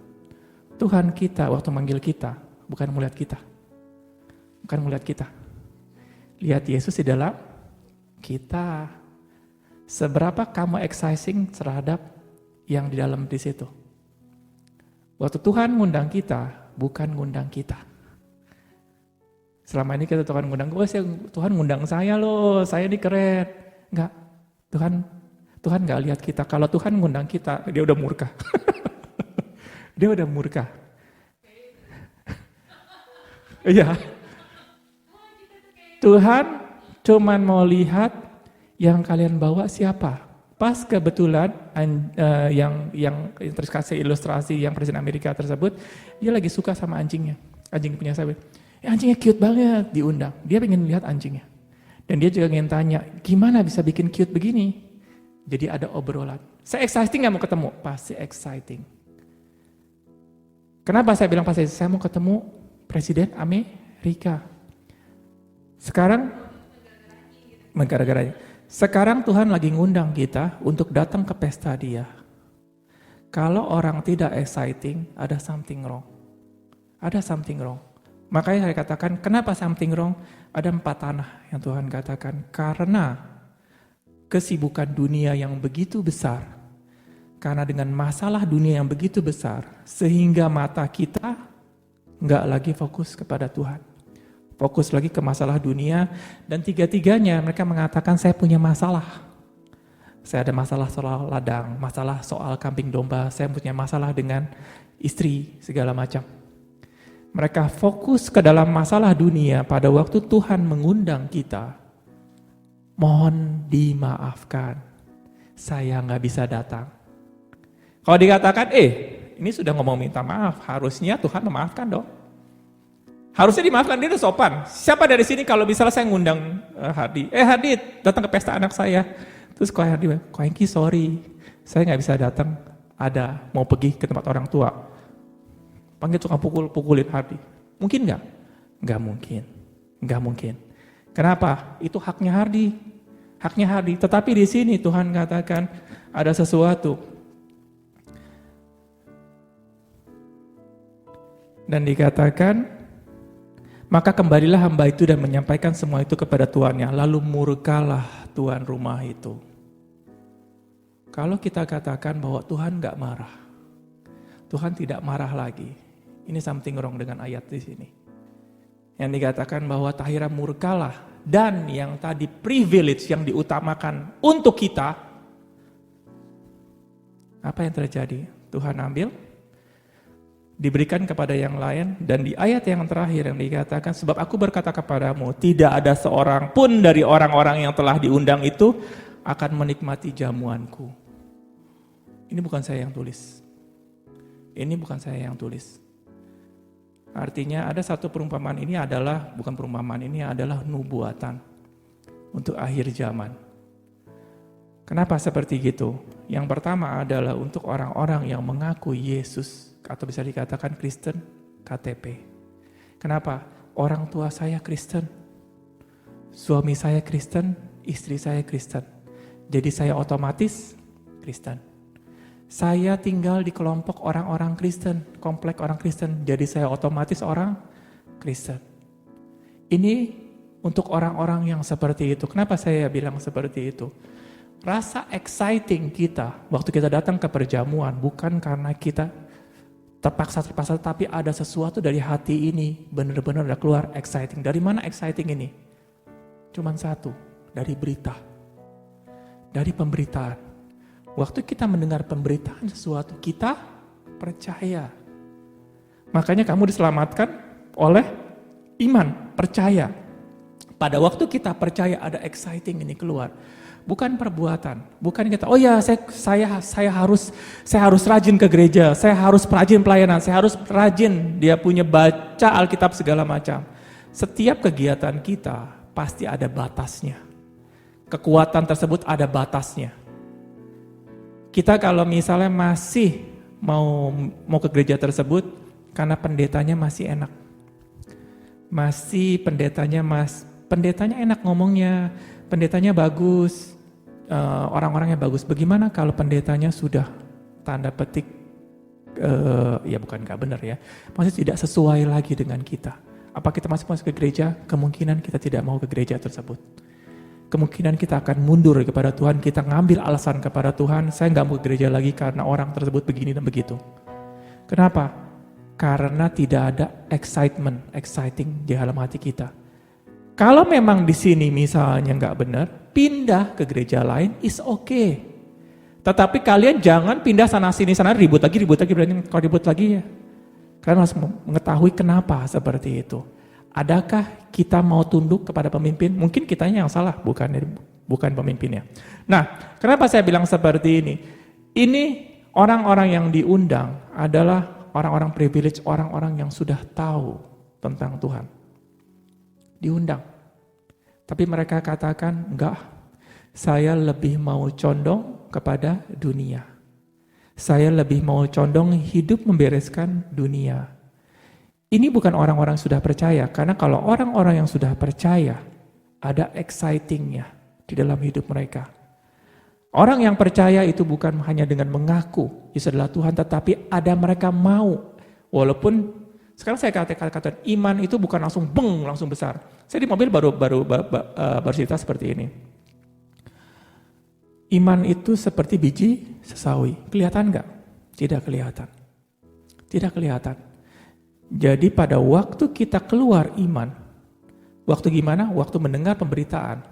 Tuhan kita waktu manggil kita, bukan melihat kita. Bukan melihat kita. Lihat Yesus di dalam kita. Seberapa kamu exciting terhadap yang di dalam di situ. Waktu Tuhan ngundang kita, bukan ngundang kita. Selama ini kita Tuhan ngundang, Tuhan ngundang saya loh, saya ini keren. Enggak, Tuhan enggak lihat kita. Kalau Tuhan ngundang kita, dia udah murka. Dia udah murka. Iya. Tuhan cuman mau lihat yang kalian bawa siapa. Pas kebetulan yang terus kasih ilustrasi yang Presiden Amerika tersebut, dia lagi suka sama anjingnya. Anjing punya saya. Anjingnya cute banget, diundang. Dia pengen lihat anjingnya. Dan dia juga ingin tanya, gimana bisa bikin cute begini? Jadi ada obrolan. Saya exciting gak mau ketemu? Pasti exciting. Kenapa saya bilang pasti? Saya mau ketemu Presiden Amerika. Sekarang, gara-garanya. Sekarang Tuhan lagi ngundang kita untuk datang ke pesta dia. Kalau orang tidak exciting, ada something wrong. Ada something wrong. Makanya saya katakan, kenapa something wrong? Ada 4 tanah yang Tuhan katakan. Karena kesibukan dunia yang begitu besar. Karena dengan masalah dunia yang begitu besar, sehingga mata kita nggak lagi fokus kepada Tuhan. Fokus lagi ke masalah dunia, dan tiga-tiganya mereka mengatakan saya punya masalah. Saya ada masalah soal ladang, masalah soal kambing domba, saya punya masalah dengan istri, segala macam. Mereka fokus ke dalam masalah dunia pada waktu Tuhan mengundang kita. Mohon dimaafkan, saya nggak bisa datang. Kalau dikatakan, ini sudah ngomong minta maaf, harusnya Tuhan memaafkan dong. Harusnya dimaafkan, dia udah sopan. Siapa dari sini kalau misalnya saya ngundang Hardi, Hardi datang ke pesta anak saya. Terus kok Hardi, kok Hengki sorry, saya gak bisa datang, mau pergi ke tempat orang tua. Panggil tukang pukulin Hardi. Mungkin gak? Gak mungkin. Gak mungkin. Kenapa? Itu haknya Hardi. Haknya Hardi. Tetapi di sini Tuhan katakan ada sesuatu. Dan dikatakan, maka kembalilah hamba itu dan menyampaikan semua itu kepada tuannya. Lalu murkalah tuan rumah itu. Kalau kita katakan bahwa Tuhan gak marah, Tuhan tidak marah lagi. Ini something wrong dengan ayat di sini. Yang dikatakan bahwa tahira murkalah dan yang tadi privilege yang diutamakan untuk kita. Apa yang terjadi? Tuhan ambil, diberikan kepada yang lain, dan di ayat yang terakhir yang dikatakan, sebab aku berkata kepadamu, tidak ada seorang pun dari orang-orang yang telah diundang itu akan menikmati jamuanku. Ini bukan saya yang tulis. Ini bukan saya yang tulis. Artinya ada satu perumpamaan, ini adalah, bukan perumpamaan, ini adalah nubuatan untuk akhir zaman. Kenapa seperti gitu? Yang pertama adalah untuk orang-orang yang mengaku Yesus, atau bisa dikatakan Kristen KTP. Kenapa? Orang tua saya Kristen, suami saya Kristen, istri saya Kristen. Jadi saya otomatis Kristen. Saya tinggal di kelompok orang-orang Kristen, komplek orang Kristen, jadi saya otomatis orang Kristen. Ini untuk orang-orang yang seperti itu. Kenapa saya bilang seperti itu? Rasa exciting kita waktu kita datang ke perjamuan bukan karena kita terpaksa, tapi ada sesuatu dari hati ini benar-benar udah keluar exciting. Dari mana exciting ini? Cuman satu, dari berita, dari pemberitaan. Waktu kita mendengar pemberitaan sesuatu, kita percaya. Makanya kamu diselamatkan oleh iman, percaya. Pada waktu kita percaya ada exciting ini keluar. Bukan perbuatan, bukan kita, oh ya saya harus rajin ke gereja, saya harus rajin pelayanan, saya harus rajin dia punya baca Alkitab segala macam. Setiap kegiatan kita pasti ada batasnya. Kekuatan tersebut ada batasnya. Kita kalau misalnya masih mau ke gereja tersebut karena pendetanya masih enak. Pendetanya enak ngomongnya, pendetanya bagus, orang-orangnya bagus. Bagaimana kalau pendetanya sudah tanda petik, ya bukan gak benar ya, maksudnya tidak sesuai lagi dengan kita. Apa kita masuk ke gereja? Kemungkinan kita tidak mau ke gereja tersebut. Kemungkinan kita akan mundur kepada Tuhan, kita ngambil alasan kepada Tuhan, saya gak mau ke gereja lagi karena orang tersebut begini dan begitu. Kenapa? Karena tidak ada exciting di dalam hati kita. Kalau memang di sini misalnya nggak benar, pindah ke gereja lain is okay. Tetapi kalian jangan pindah sana sini sana ribut lagi. Kalau ribut lagi ya, kalian harus mengetahui kenapa seperti itu. Adakah kita mau tunduk kepada pemimpin? Mungkin kitanya yang salah, bukan pemimpinnya. Nah, kenapa saya bilang seperti ini? Ini orang-orang yang diundang adalah orang-orang privilege, orang-orang yang sudah tahu tentang Tuhan. Diundang. Tapi mereka katakan, enggak, saya lebih mau condong kepada dunia. Saya lebih mau condong hidup membereskan dunia. Ini bukan orang-orang yang sudah percaya, karena kalau orang-orang yang sudah percaya, ada excitingnya di dalam hidup mereka. Orang yang percaya itu bukan hanya dengan mengaku, Yesus adalah Tuhan, tetapi ada mereka mau, walaupun sekarang saya katakan iman itu bukan langsung besar. Saya di mobil baru cerita seperti ini. Iman itu seperti biji sesawi. Kelihatan enggak? Tidak kelihatan. Tidak kelihatan. Jadi pada waktu kita keluar iman, waktu gimana? Waktu mendengar pemberitaan.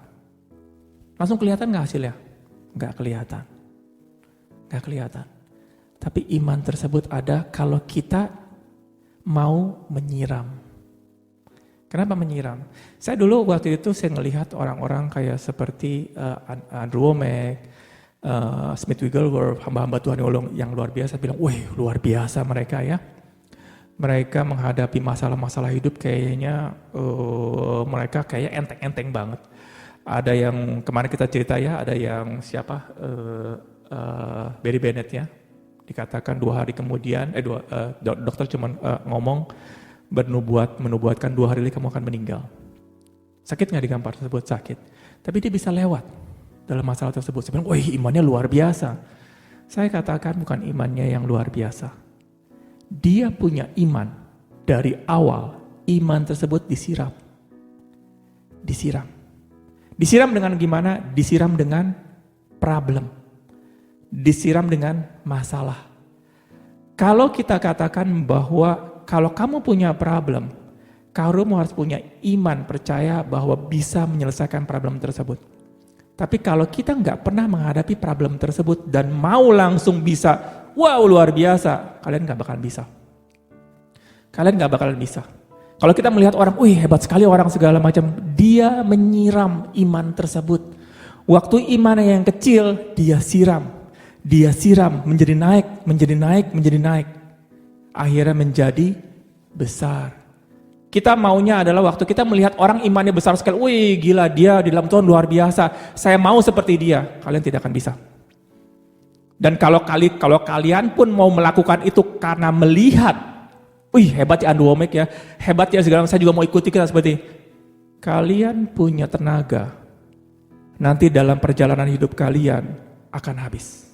Langsung kelihatan enggak hasilnya? Enggak kelihatan. Enggak kelihatan. Tapi iman tersebut ada kalau kita mau menyiram. Kenapa menyiram? Saya dulu waktu itu saya melihat orang-orang kayak seperti Andrew Wommack, Smith Wigglesworth, hamba-hamba Tuhan yang luar biasa, bilang, wih luar biasa mereka ya. Mereka menghadapi masalah-masalah hidup kayaknya mereka kayak enteng-enteng banget. Ada yang kemarin kita cerita ya, ada yang siapa? Barry Bennett ya. Dikatakan 2 hari kemudian, dokter cuma ngomong, menubuatkan 2 hari lagi kamu akan meninggal. Sakit gak di gambar tersebut? Sakit. Tapi dia bisa lewat dalam masalah tersebut. Saya bilang, wih imannya luar biasa. Saya katakan bukan imannya yang luar biasa. Dia punya iman dari awal, iman tersebut disiram. Disiram. Disiram dengan gimana? Disiram dengan problem. Disiram dengan masalah. Kalau kita katakan bahwa kalau kamu punya problem, kamu harus punya iman percaya bahwa bisa menyelesaikan problem tersebut. Tapi kalau kita nggak pernah menghadapi problem tersebut dan mau langsung bisa, wow luar biasa, kalian nggak bakalan bisa. Kalian nggak bakalan bisa. Kalau kita melihat orang, wih hebat sekali orang segala macam, dia menyiram iman tersebut. Waktu imannya yang kecil, dia siram. Dia siram, menjadi naik. Akhirnya menjadi besar. Kita maunya adalah waktu kita melihat orang imannya besar sekali, wih gila dia di dalam Tuhan luar biasa, saya mau seperti dia. Kalian tidak akan bisa. Dan kalau kalian pun mau melakukan itu karena melihat, wih hebat ya Andrew Wommack ya, hebat ya segala macam, saya juga mau ikuti kita seperti kalian punya tenaga. Nanti dalam perjalanan hidup kalian akan habis.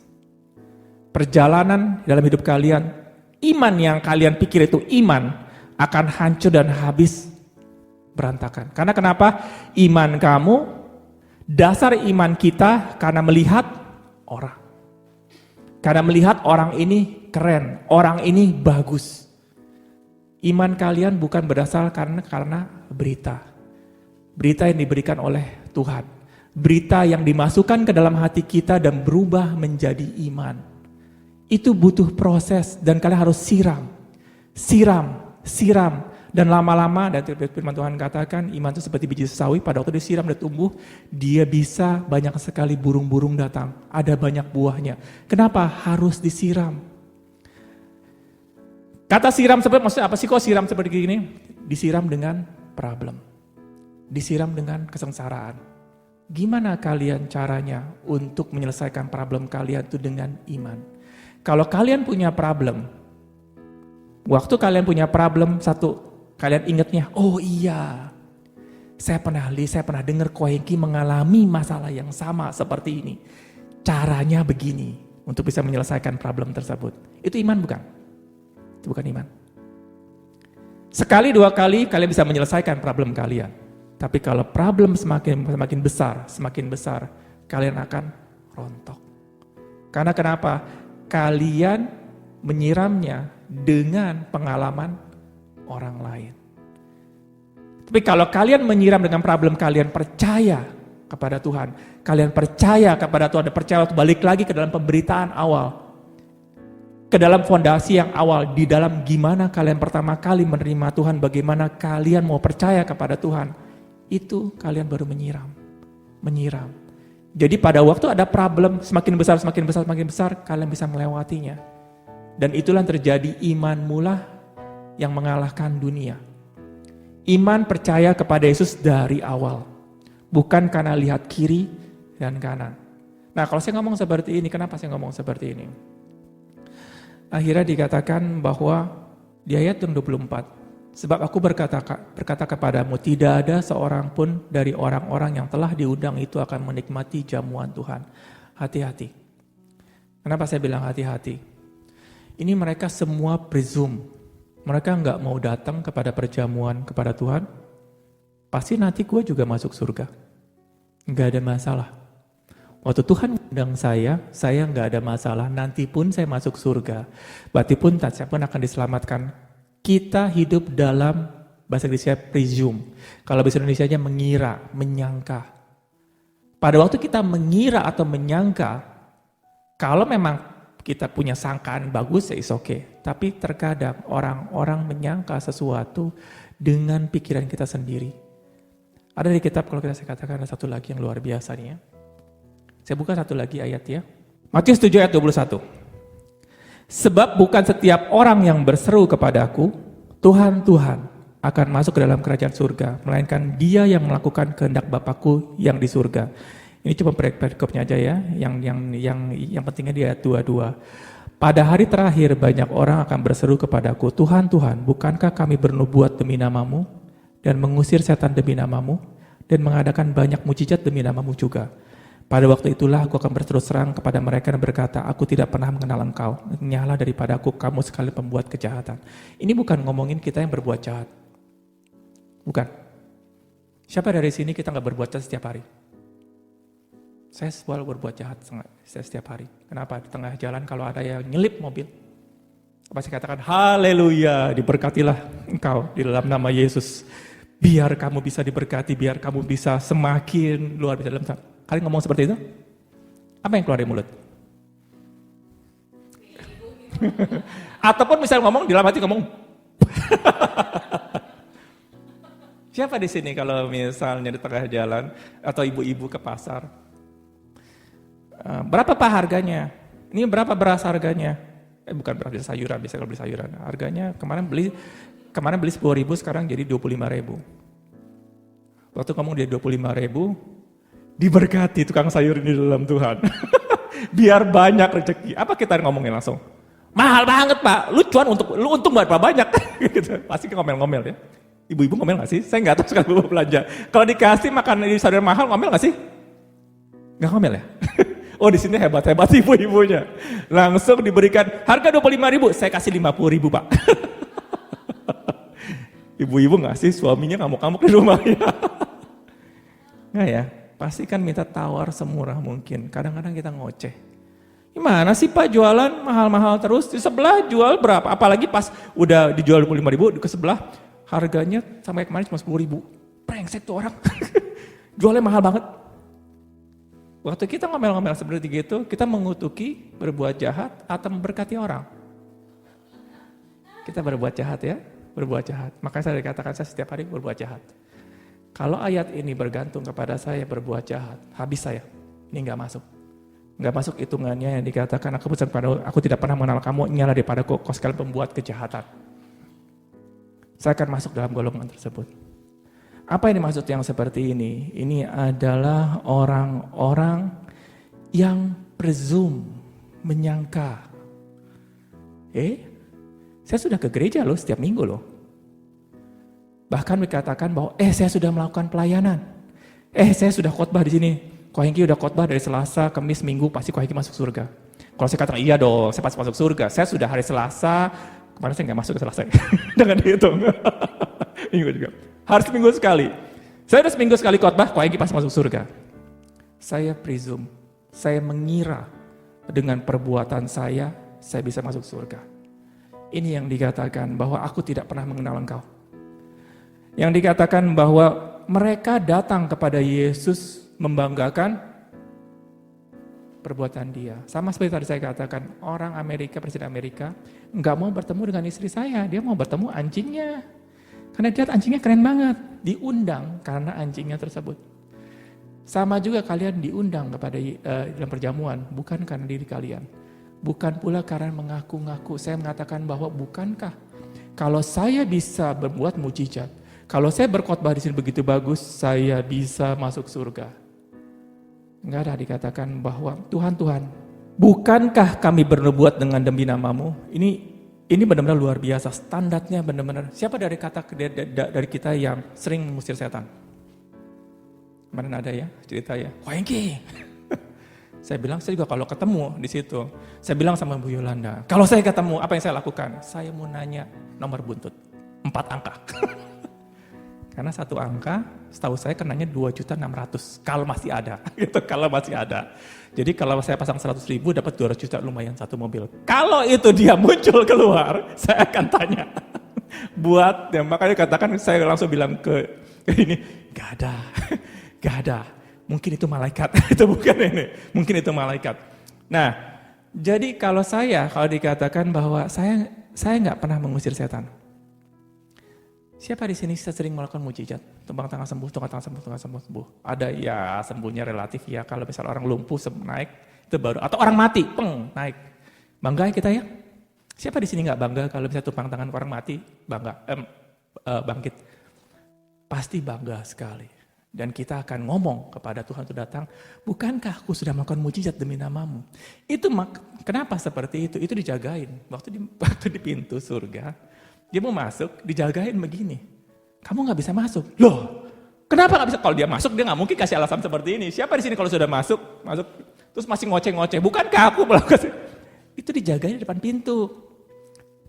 Perjalanan dalam hidup kalian, iman yang kalian pikir itu iman akan hancur dan habis berantakan. Karena kenapa? Iman kamu, dasar iman kita karena melihat orang. Karena melihat orang ini keren, orang ini bagus. Iman kalian bukan berdasar karena berita. Berita yang diberikan oleh Tuhan. Berita yang dimasukkan ke dalam hati kita dan berubah menjadi iman. Itu butuh proses dan kalian harus siram. Dan lama-lama, dan firman Tuhan katakan, iman itu seperti biji sawi, pada waktu disiram dan tumbuh, dia bisa banyak sekali burung-burung datang. Ada banyak buahnya. Kenapa? Harus disiram. Kata siram seperti, maksudnya apa sih kok siram seperti gini? Disiram dengan problem. Disiram dengan kesengsaraan. Gimana kalian caranya untuk menyelesaikan problem kalian itu dengan iman? Kalau kalian punya problem, waktu kalian punya problem satu, kalian ingatnya, oh iya, saya pernah dengar Ko Hengki mengalami masalah yang sama seperti ini. Caranya begini untuk bisa menyelesaikan problem tersebut. Itu iman bukan? Itu bukan iman. Sekali dua kali kalian bisa menyelesaikan problem kalian. Tapi kalau problem semakin besar, kalian akan rontok. Karena kenapa? Kalian menyiramnya dengan pengalaman orang lain. Tapi kalau kalian menyiram dengan problem, kalian percaya kepada Tuhan. Kalian percaya kepada Tuhan, dan percaya balik lagi ke dalam pemberitaan awal. Ke dalam fondasi yang awal, di dalam gimana kalian pertama kali menerima Tuhan, bagaimana kalian mau percaya kepada Tuhan. Itu kalian baru menyiram. Jadi pada waktu ada problem semakin besar, kalian bisa melewatinya. Dan itulah yang terjadi, iman mula yang mengalahkan dunia. Iman percaya kepada Yesus dari awal. Bukan karena lihat kiri dan kanan. Nah kalau saya ngomong seperti ini, kenapa saya ngomong seperti ini? Akhirnya dikatakan bahwa di ayat yang 24, sebab aku berkata kepadamu, tidak ada seorang pun dari orang-orang yang telah diundang itu akan menikmati jamuan Tuhan. Hati-hati. Kenapa saya bilang hati-hati? Ini mereka semua presume. Mereka nggak mau datang kepada perjamuan kepada Tuhan. Pasti nanti gue juga masuk surga. Nggak ada masalah. Waktu Tuhan undang saya nggak ada masalah. Nanti pun saya masuk surga. Berarti pun saya pun akan diselamatkan. Kita hidup dalam, bahasa Inggrisnya presume. Kalau bahasa Indonesianya mengira, menyangka. Pada waktu kita mengira atau menyangka, kalau memang kita punya sangkaan bagus, ya is okay. Tapi terkadang orang-orang menyangka sesuatu dengan pikiran kita sendiri. Ada di kitab, kalau saya katakan ada satu lagi yang luar biasa nih ya. Saya buka satu lagi ayat ya. Matius 7 ayat 21. Sebab bukan setiap orang yang berseru kepadaku, Tuhan, Tuhan, akan masuk ke dalam kerajaan surga, melainkan dia yang melakukan kehendak Bapakku yang di surga. Ini cuma perikopnya aja ya, yang pentingnya di ayat 22. Pada hari terakhir banyak orang akan berseru kepadaku, Tuhan, Tuhan, bukankah kami bernubuat demi namamu, dan mengusir setan demi namamu, dan mengadakan banyak mujizat demi namamu juga. Pada waktu itulah aku akan berterus terang kepada mereka dan berkata, aku tidak pernah mengenal engkau, nyala daripada aku, kamu sekali pembuat kejahatan. Ini bukan ngomongin kita yang berbuat jahat. Bukan. Siapa dari sini kita gak berbuat jahat setiap hari? Saya selalu berbuat jahat setiap hari. Kenapa? Di tengah jalan kalau ada yang nyelip mobil, apa saya katakan, haleluya, diberkatilah engkau di dalam nama Yesus. Biar kamu bisa diberkati, biar kamu bisa semakin luar biasa dalam sana. Kalian ngomong seperti itu? Apa yang keluar dari mulut? Ataupun misalnya ngomong, di dalam hati ngomong. Siapa di sini kalau misalnya di tengah jalan atau ibu-ibu ke pasar? Berapa Pak harganya? Ini berapa beras harganya? Bukan beras, sayuran, biasa kalau beli sayuran. Harganya kemarin beli 10.000, sekarang jadi 25.000. Waktu ngomong dia 25.000, diberkati tukang sayur ini dalam Tuhan. Biar banyak rezeki. Apa kita ngomongin langsung? Mahal banget Pak, lu untung berapa banyak? Gitu. Pasti ngomel-ngomel ya. Ibu-ibu ngomel gak sih? Saya gak tahu sekali ibu belanja. Kalau dikasih makan di sayur mahal, ngomel gak sih? Gak ngomel ya? Oh di sini hebat-hebat ibu-ibunya. Langsung diberikan harga 25.000, saya kasih 50.000 Pak. Ibu-ibu ngasih suaminya ngamuk-ngamuk di rumahnya. Nggak ya? Pasti kan minta tawar semurah mungkin. Kadang-kadang kita ngoceh. Gimana sih Pak jualan mahal-mahal terus? Di sebelah jual berapa? Apalagi pas udah dijual 25.000, ke sebelah harganya sampai kemarin cuma 10.000. Brengsek tuh orang. Jualnya mahal banget. Waktu kita ngomel-ngomel seperti itu, kita mengutuki, berbuat jahat, atau memberkati orang. Kita berbuat jahat ya, berbuat jahat. Makanya saya dikatakan saya setiap hari berbuat jahat. Kalau ayat ini bergantung kepada saya berbuat jahat, habis saya. Ini nggak masuk. Nggak masuk hitungannya yang dikatakan, aku tidak pernah mengenal kamu, nyala daripadaku, kau sekalian pembuat kejahatan. Saya akan masuk dalam golongan tersebut. Apa yang dimaksud yang seperti ini? Ini adalah orang-orang yang presume, menyangka. Saya sudah ke gereja loh setiap minggu loh. Bahkan dikatakan bahwa saya sudah melakukan pelayanan. Saya sudah khotbah di sini. Ko Hengki udah khotbah dari Selasa, Kamis, Minggu, pasti Ko Hengki masuk surga. Kalau saya katakan iya dong, saya pasti masuk surga. Saya sudah hari Selasa, kemarin saya nggak masuk ke Selasa. Jangan dihitung. Minggu juga. Harus seminggu sekali. Saya udah seminggu sekali khotbah, Ko Hengki pasti masuk surga. Saya presume, saya mengira dengan perbuatan saya bisa masuk surga. Ini yang dikatakan bahwa aku tidak pernah mengenal engkau. Yang dikatakan bahwa mereka datang kepada Yesus membanggakan perbuatan dia. Sama seperti tadi saya katakan, orang Amerika, Presiden Amerika, nggak mau bertemu dengan istri saya, dia mau bertemu anjingnya. Karena dia anjingnya keren banget, diundang karena anjingnya tersebut. Sama juga kalian diundang kepada dalam perjamuan, bukan karena diri kalian. Bukan pula karena mengaku-ngaku. Saya mengatakan bahwa bukankah kalau saya bisa berbuat mujizat, kalau saya berkhotbah di sini begitu bagus, saya bisa masuk surga. Enggak ada dikatakan bahwa Tuhan, bukankah kami bernubuat dengan demi namamu? Ini benar-benar luar biasa. Standarnya benar-benar. Siapa dari dari kita yang sering mengusir setan? Mana ada ya cerita ya? Ko Hengki. Saya bilang, saya juga kalau ketemu di situ, saya bilang sama Bu Yolanda, kalau saya ketemu, apa yang saya lakukan? Saya mau nanya nomor buntut, 4 angka. Karena 1 angka, setahu saya kenanya 2.600.000, kalau masih ada. Gitu, kalau masih ada. Jadi kalau saya pasang 100.000, dapat 200 juta, lumayan 1 mobil. Kalau itu dia muncul keluar, saya akan tanya. Buat, ya, makanya katakan saya langsung bilang ke ini, gak ada. Mungkin itu malaikat, itu bukan ini. Mungkin itu malaikat. Nah, jadi kalau dikatakan bahwa saya nggak pernah mengusir setan. Siapa di sini sering melakukan mujizat? Tumpang tangan sembuh, tumpang tangan sembuh. Ada ya sembuhnya relatif ya. Kalau misalnya orang lumpuh naik, itu baru. Atau orang mati, naik. Bangga kita ya? Siapa di sini nggak bangga kalau bisa tumpang tangan orang mati, bangkit? Pasti bangga sekali. Dan kita akan ngomong kepada Tuhan itu datang, bukankah aku sudah melakukan mujizat demi namamu? Itu kenapa seperti itu? Itu dijagain. Waktu di pintu surga, dia mau masuk, dijagain begini. Kamu gak bisa masuk. Loh, kenapa gak bisa? Kalau dia masuk, dia gak mungkin kasih alasan seperti ini. Siapa di sini kalau sudah masuk, terus masih ngoceh-ngoceh. Bukankah aku melakukan? Itu dijagain di depan pintu.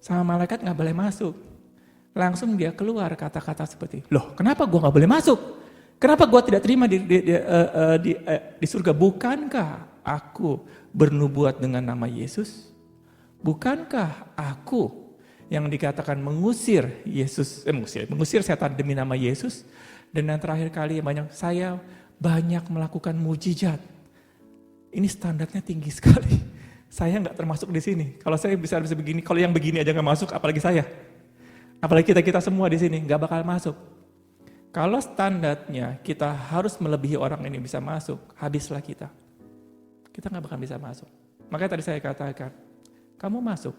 Sama malaikat gak boleh masuk. Langsung dia keluar kata-kata seperti, loh kenapa gue gak boleh masuk? Kenapa gue tidak terima di surga? Bukankah aku bernubuat dengan nama Yesus? Bukankah aku yang dikatakan mengusir setan demi nama Yesus? Dan yang terakhir kali saya banyak melakukan mujizat. Ini standarnya tinggi sekali. Saya nggak termasuk di sini. Kalau saya bisa begini, kalau yang begini aja nggak masuk, apalagi saya. Apalagi kita semua di sini nggak bakal masuk. Kalau standarnya kita harus melebihi orang ini bisa masuk, habislah kita. Kita nggak bakal bisa masuk. Makanya tadi saya katakan, kamu masuk,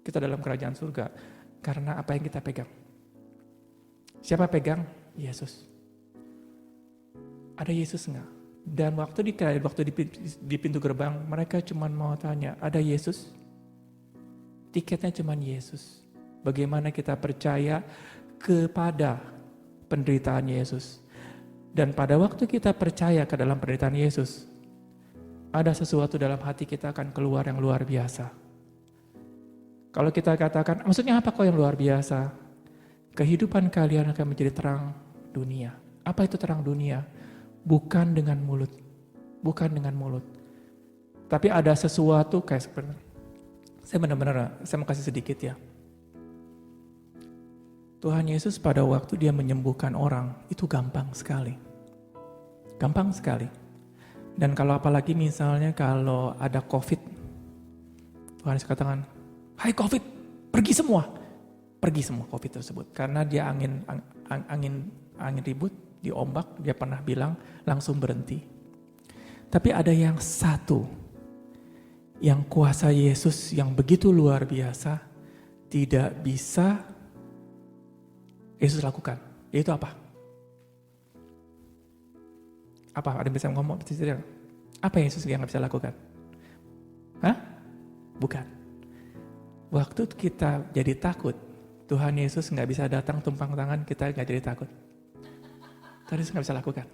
kita dalam kerajaan surga, karena apa yang kita pegang. Siapa pegang? Yesus. Ada Yesus nggak? Dan waktu di pintu gerbang, mereka cuma mau tanya, ada Yesus? Tiketnya cuma Yesus. Bagaimana kita percaya kepada penderitaan Yesus. Dan pada waktu kita percaya ke dalam penderitaan Yesus, ada sesuatu dalam hati kita akan keluar yang luar biasa. Kalau kita katakan, maksudnya apa kok yang luar biasa? Kehidupan kalian akan menjadi terang dunia. Apa itu terang dunia? Bukan dengan mulut. Bukan dengan mulut. Tapi ada sesuatu kayak seperti, saya mau kasih sedikit ya. Tuhan Yesus pada waktu dia menyembuhkan orang, itu gampang sekali. Gampang sekali. Dan kalau apalagi misalnya kalau ada COVID, Tuhan Yesus katakan, hai COVID, pergi semua COVID tersebut. Karena dia angin ribut, diombak, dia pernah bilang langsung berhenti. Tapi ada yang satu, yang kuasa Yesus yang begitu luar biasa, tidak bisa Yesus lakukan. Yaitu apa? Apa? Ada yang bisa ngomong? Apa yang Yesus yang gak bisa lakukan? Hah? Bukan. Waktu kita jadi takut, Tuhan Yesus gak bisa datang tumpang tangan, kita gak jadi takut. Tuhan Yesus gak bisa lakukan.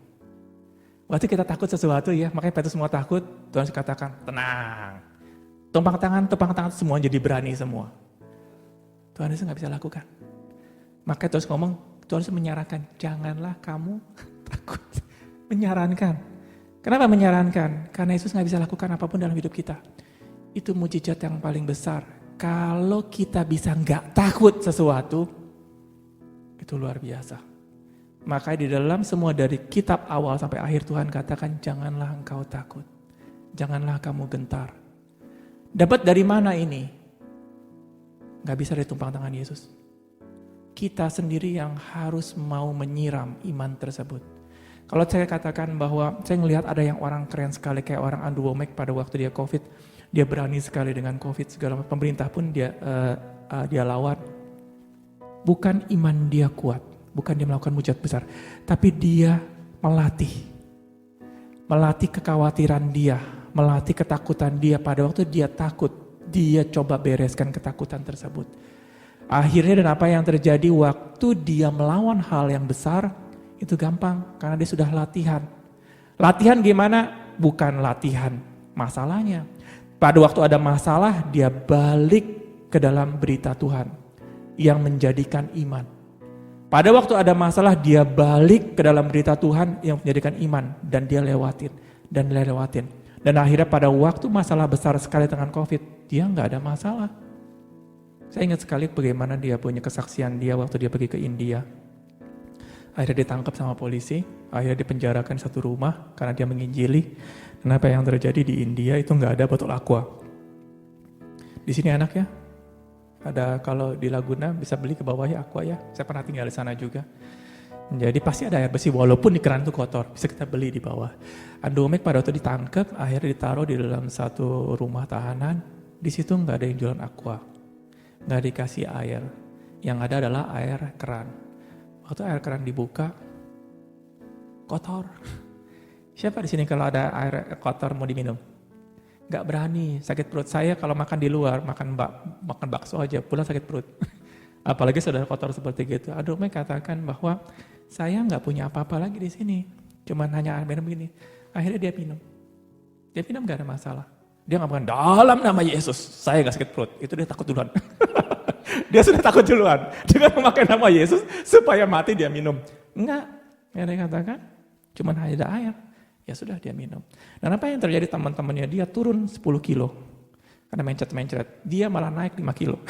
Waktu kita takut sesuatu ya, makanya Petrus semua takut, Tuhan Yesus katakan, tenang. Tumpang tangan semua jadi berani semua. Tuhan Yesus gak bisa lakukan. Makanya terus ngomong, Tuhan Yesus menyarankan, janganlah kamu takut. Menyarankan. Kenapa menyarankan? Karena Yesus gak bisa lakukan apapun dalam hidup kita. Itu mujizat yang paling besar. Kalau kita bisa gak takut sesuatu, itu luar biasa. Makanya di dalam semua dari kitab awal sampai akhir Tuhan katakan, janganlah engkau takut. Janganlah kamu gentar. Dapat dari mana ini? Gak bisa dari tumpang tangan Yesus. Kita sendiri yang harus mau menyiram iman tersebut. Kalau saya katakan bahwa saya melihat ada yang orang keren sekali kayak orang Andrew Wommack pada waktu dia COVID, dia berani sekali dengan COVID segala pemerintah pun dia lawan. Bukan iman dia kuat, bukan dia melakukan mujizat besar, tapi dia melatih kekhawatiran dia, melatih ketakutan dia. Pada waktu dia takut, dia coba bereskan ketakutan tersebut. Akhirnya dan apa yang terjadi waktu dia melawan hal yang besar, itu gampang karena dia sudah latihan. Latihan gimana? Bukan latihan masalahnya. Pada waktu ada masalah, dia balik ke dalam berita Tuhan yang menjadikan iman. Pada waktu ada masalah, dia balik ke dalam berita Tuhan yang menjadikan iman. Dan dia lewatin. Dan akhirnya pada waktu masalah besar sekali dengan COVID, dia gak ada masalah. Saya ingat sekali bagaimana dia punya kesaksian dia waktu dia pergi ke India. Akhirnya ditangkap sama polisi, akhirnya dipenjarakan satu rumah karena dia menginjili. Kenapa yang terjadi di India itu nggak ada botol aqua. Di sini enak ya, ada kalau di Laguna bisa beli ke bawah ya aqua ya. Saya pernah tinggal di sana juga. Jadi pasti ada air bersih walaupun di keran itu kotor, bisa kita beli di bawah. Andrew Wommack pada waktu ditangkap, akhirnya ditaruh di dalam satu rumah tahanan. Di situ nggak ada yang jualan aqua, nggak dikasih air. Yang ada adalah air keran. Waktu air keran dibuka, kotor. Siapa di sini kalau ada air kotor mau diminum? Gak berani, sakit perut. Saya kalau makan di luar, makan bakso aja, pulang sakit perut. Apalagi saudara kotor seperti gitu. Aduh, mereka katakan bahwa saya gak punya apa-apa lagi di sini. Cuman hanya air minum gini. Akhirnya dia minum. Dia minum gak ada masalah. Dia gak makan dalam nama Yesus, saya gak sakit perut. Itu dia takut duluan. Dia sudah takut duluan. Dengan memakai nama Yesus supaya mati dia minum. Enggak. Yang dia katakan cuma hanya ada air. Ya sudah dia minum. Dan apa yang terjadi teman-temannya? Dia turun 10 kilo. Karena mencret-mencret. Dia malah naik 5 kilo.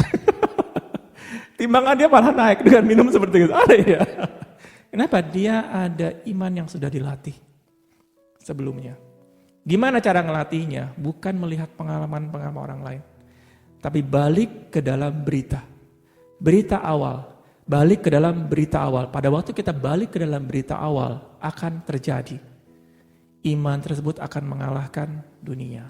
Timbangan dia malah naik dengan minum seperti itu. Ada ya. Kenapa? Dia ada iman yang sudah dilatih sebelumnya. Gimana cara ngelatihnya? Bukan melihat pengalaman-pengalaman orang lain. Tapi balik ke dalam berita. Berita awal. Balik ke dalam berita awal. Pada waktu kita balik ke dalam berita awal, akan terjadi. Iman tersebut akan mengalahkan dunia.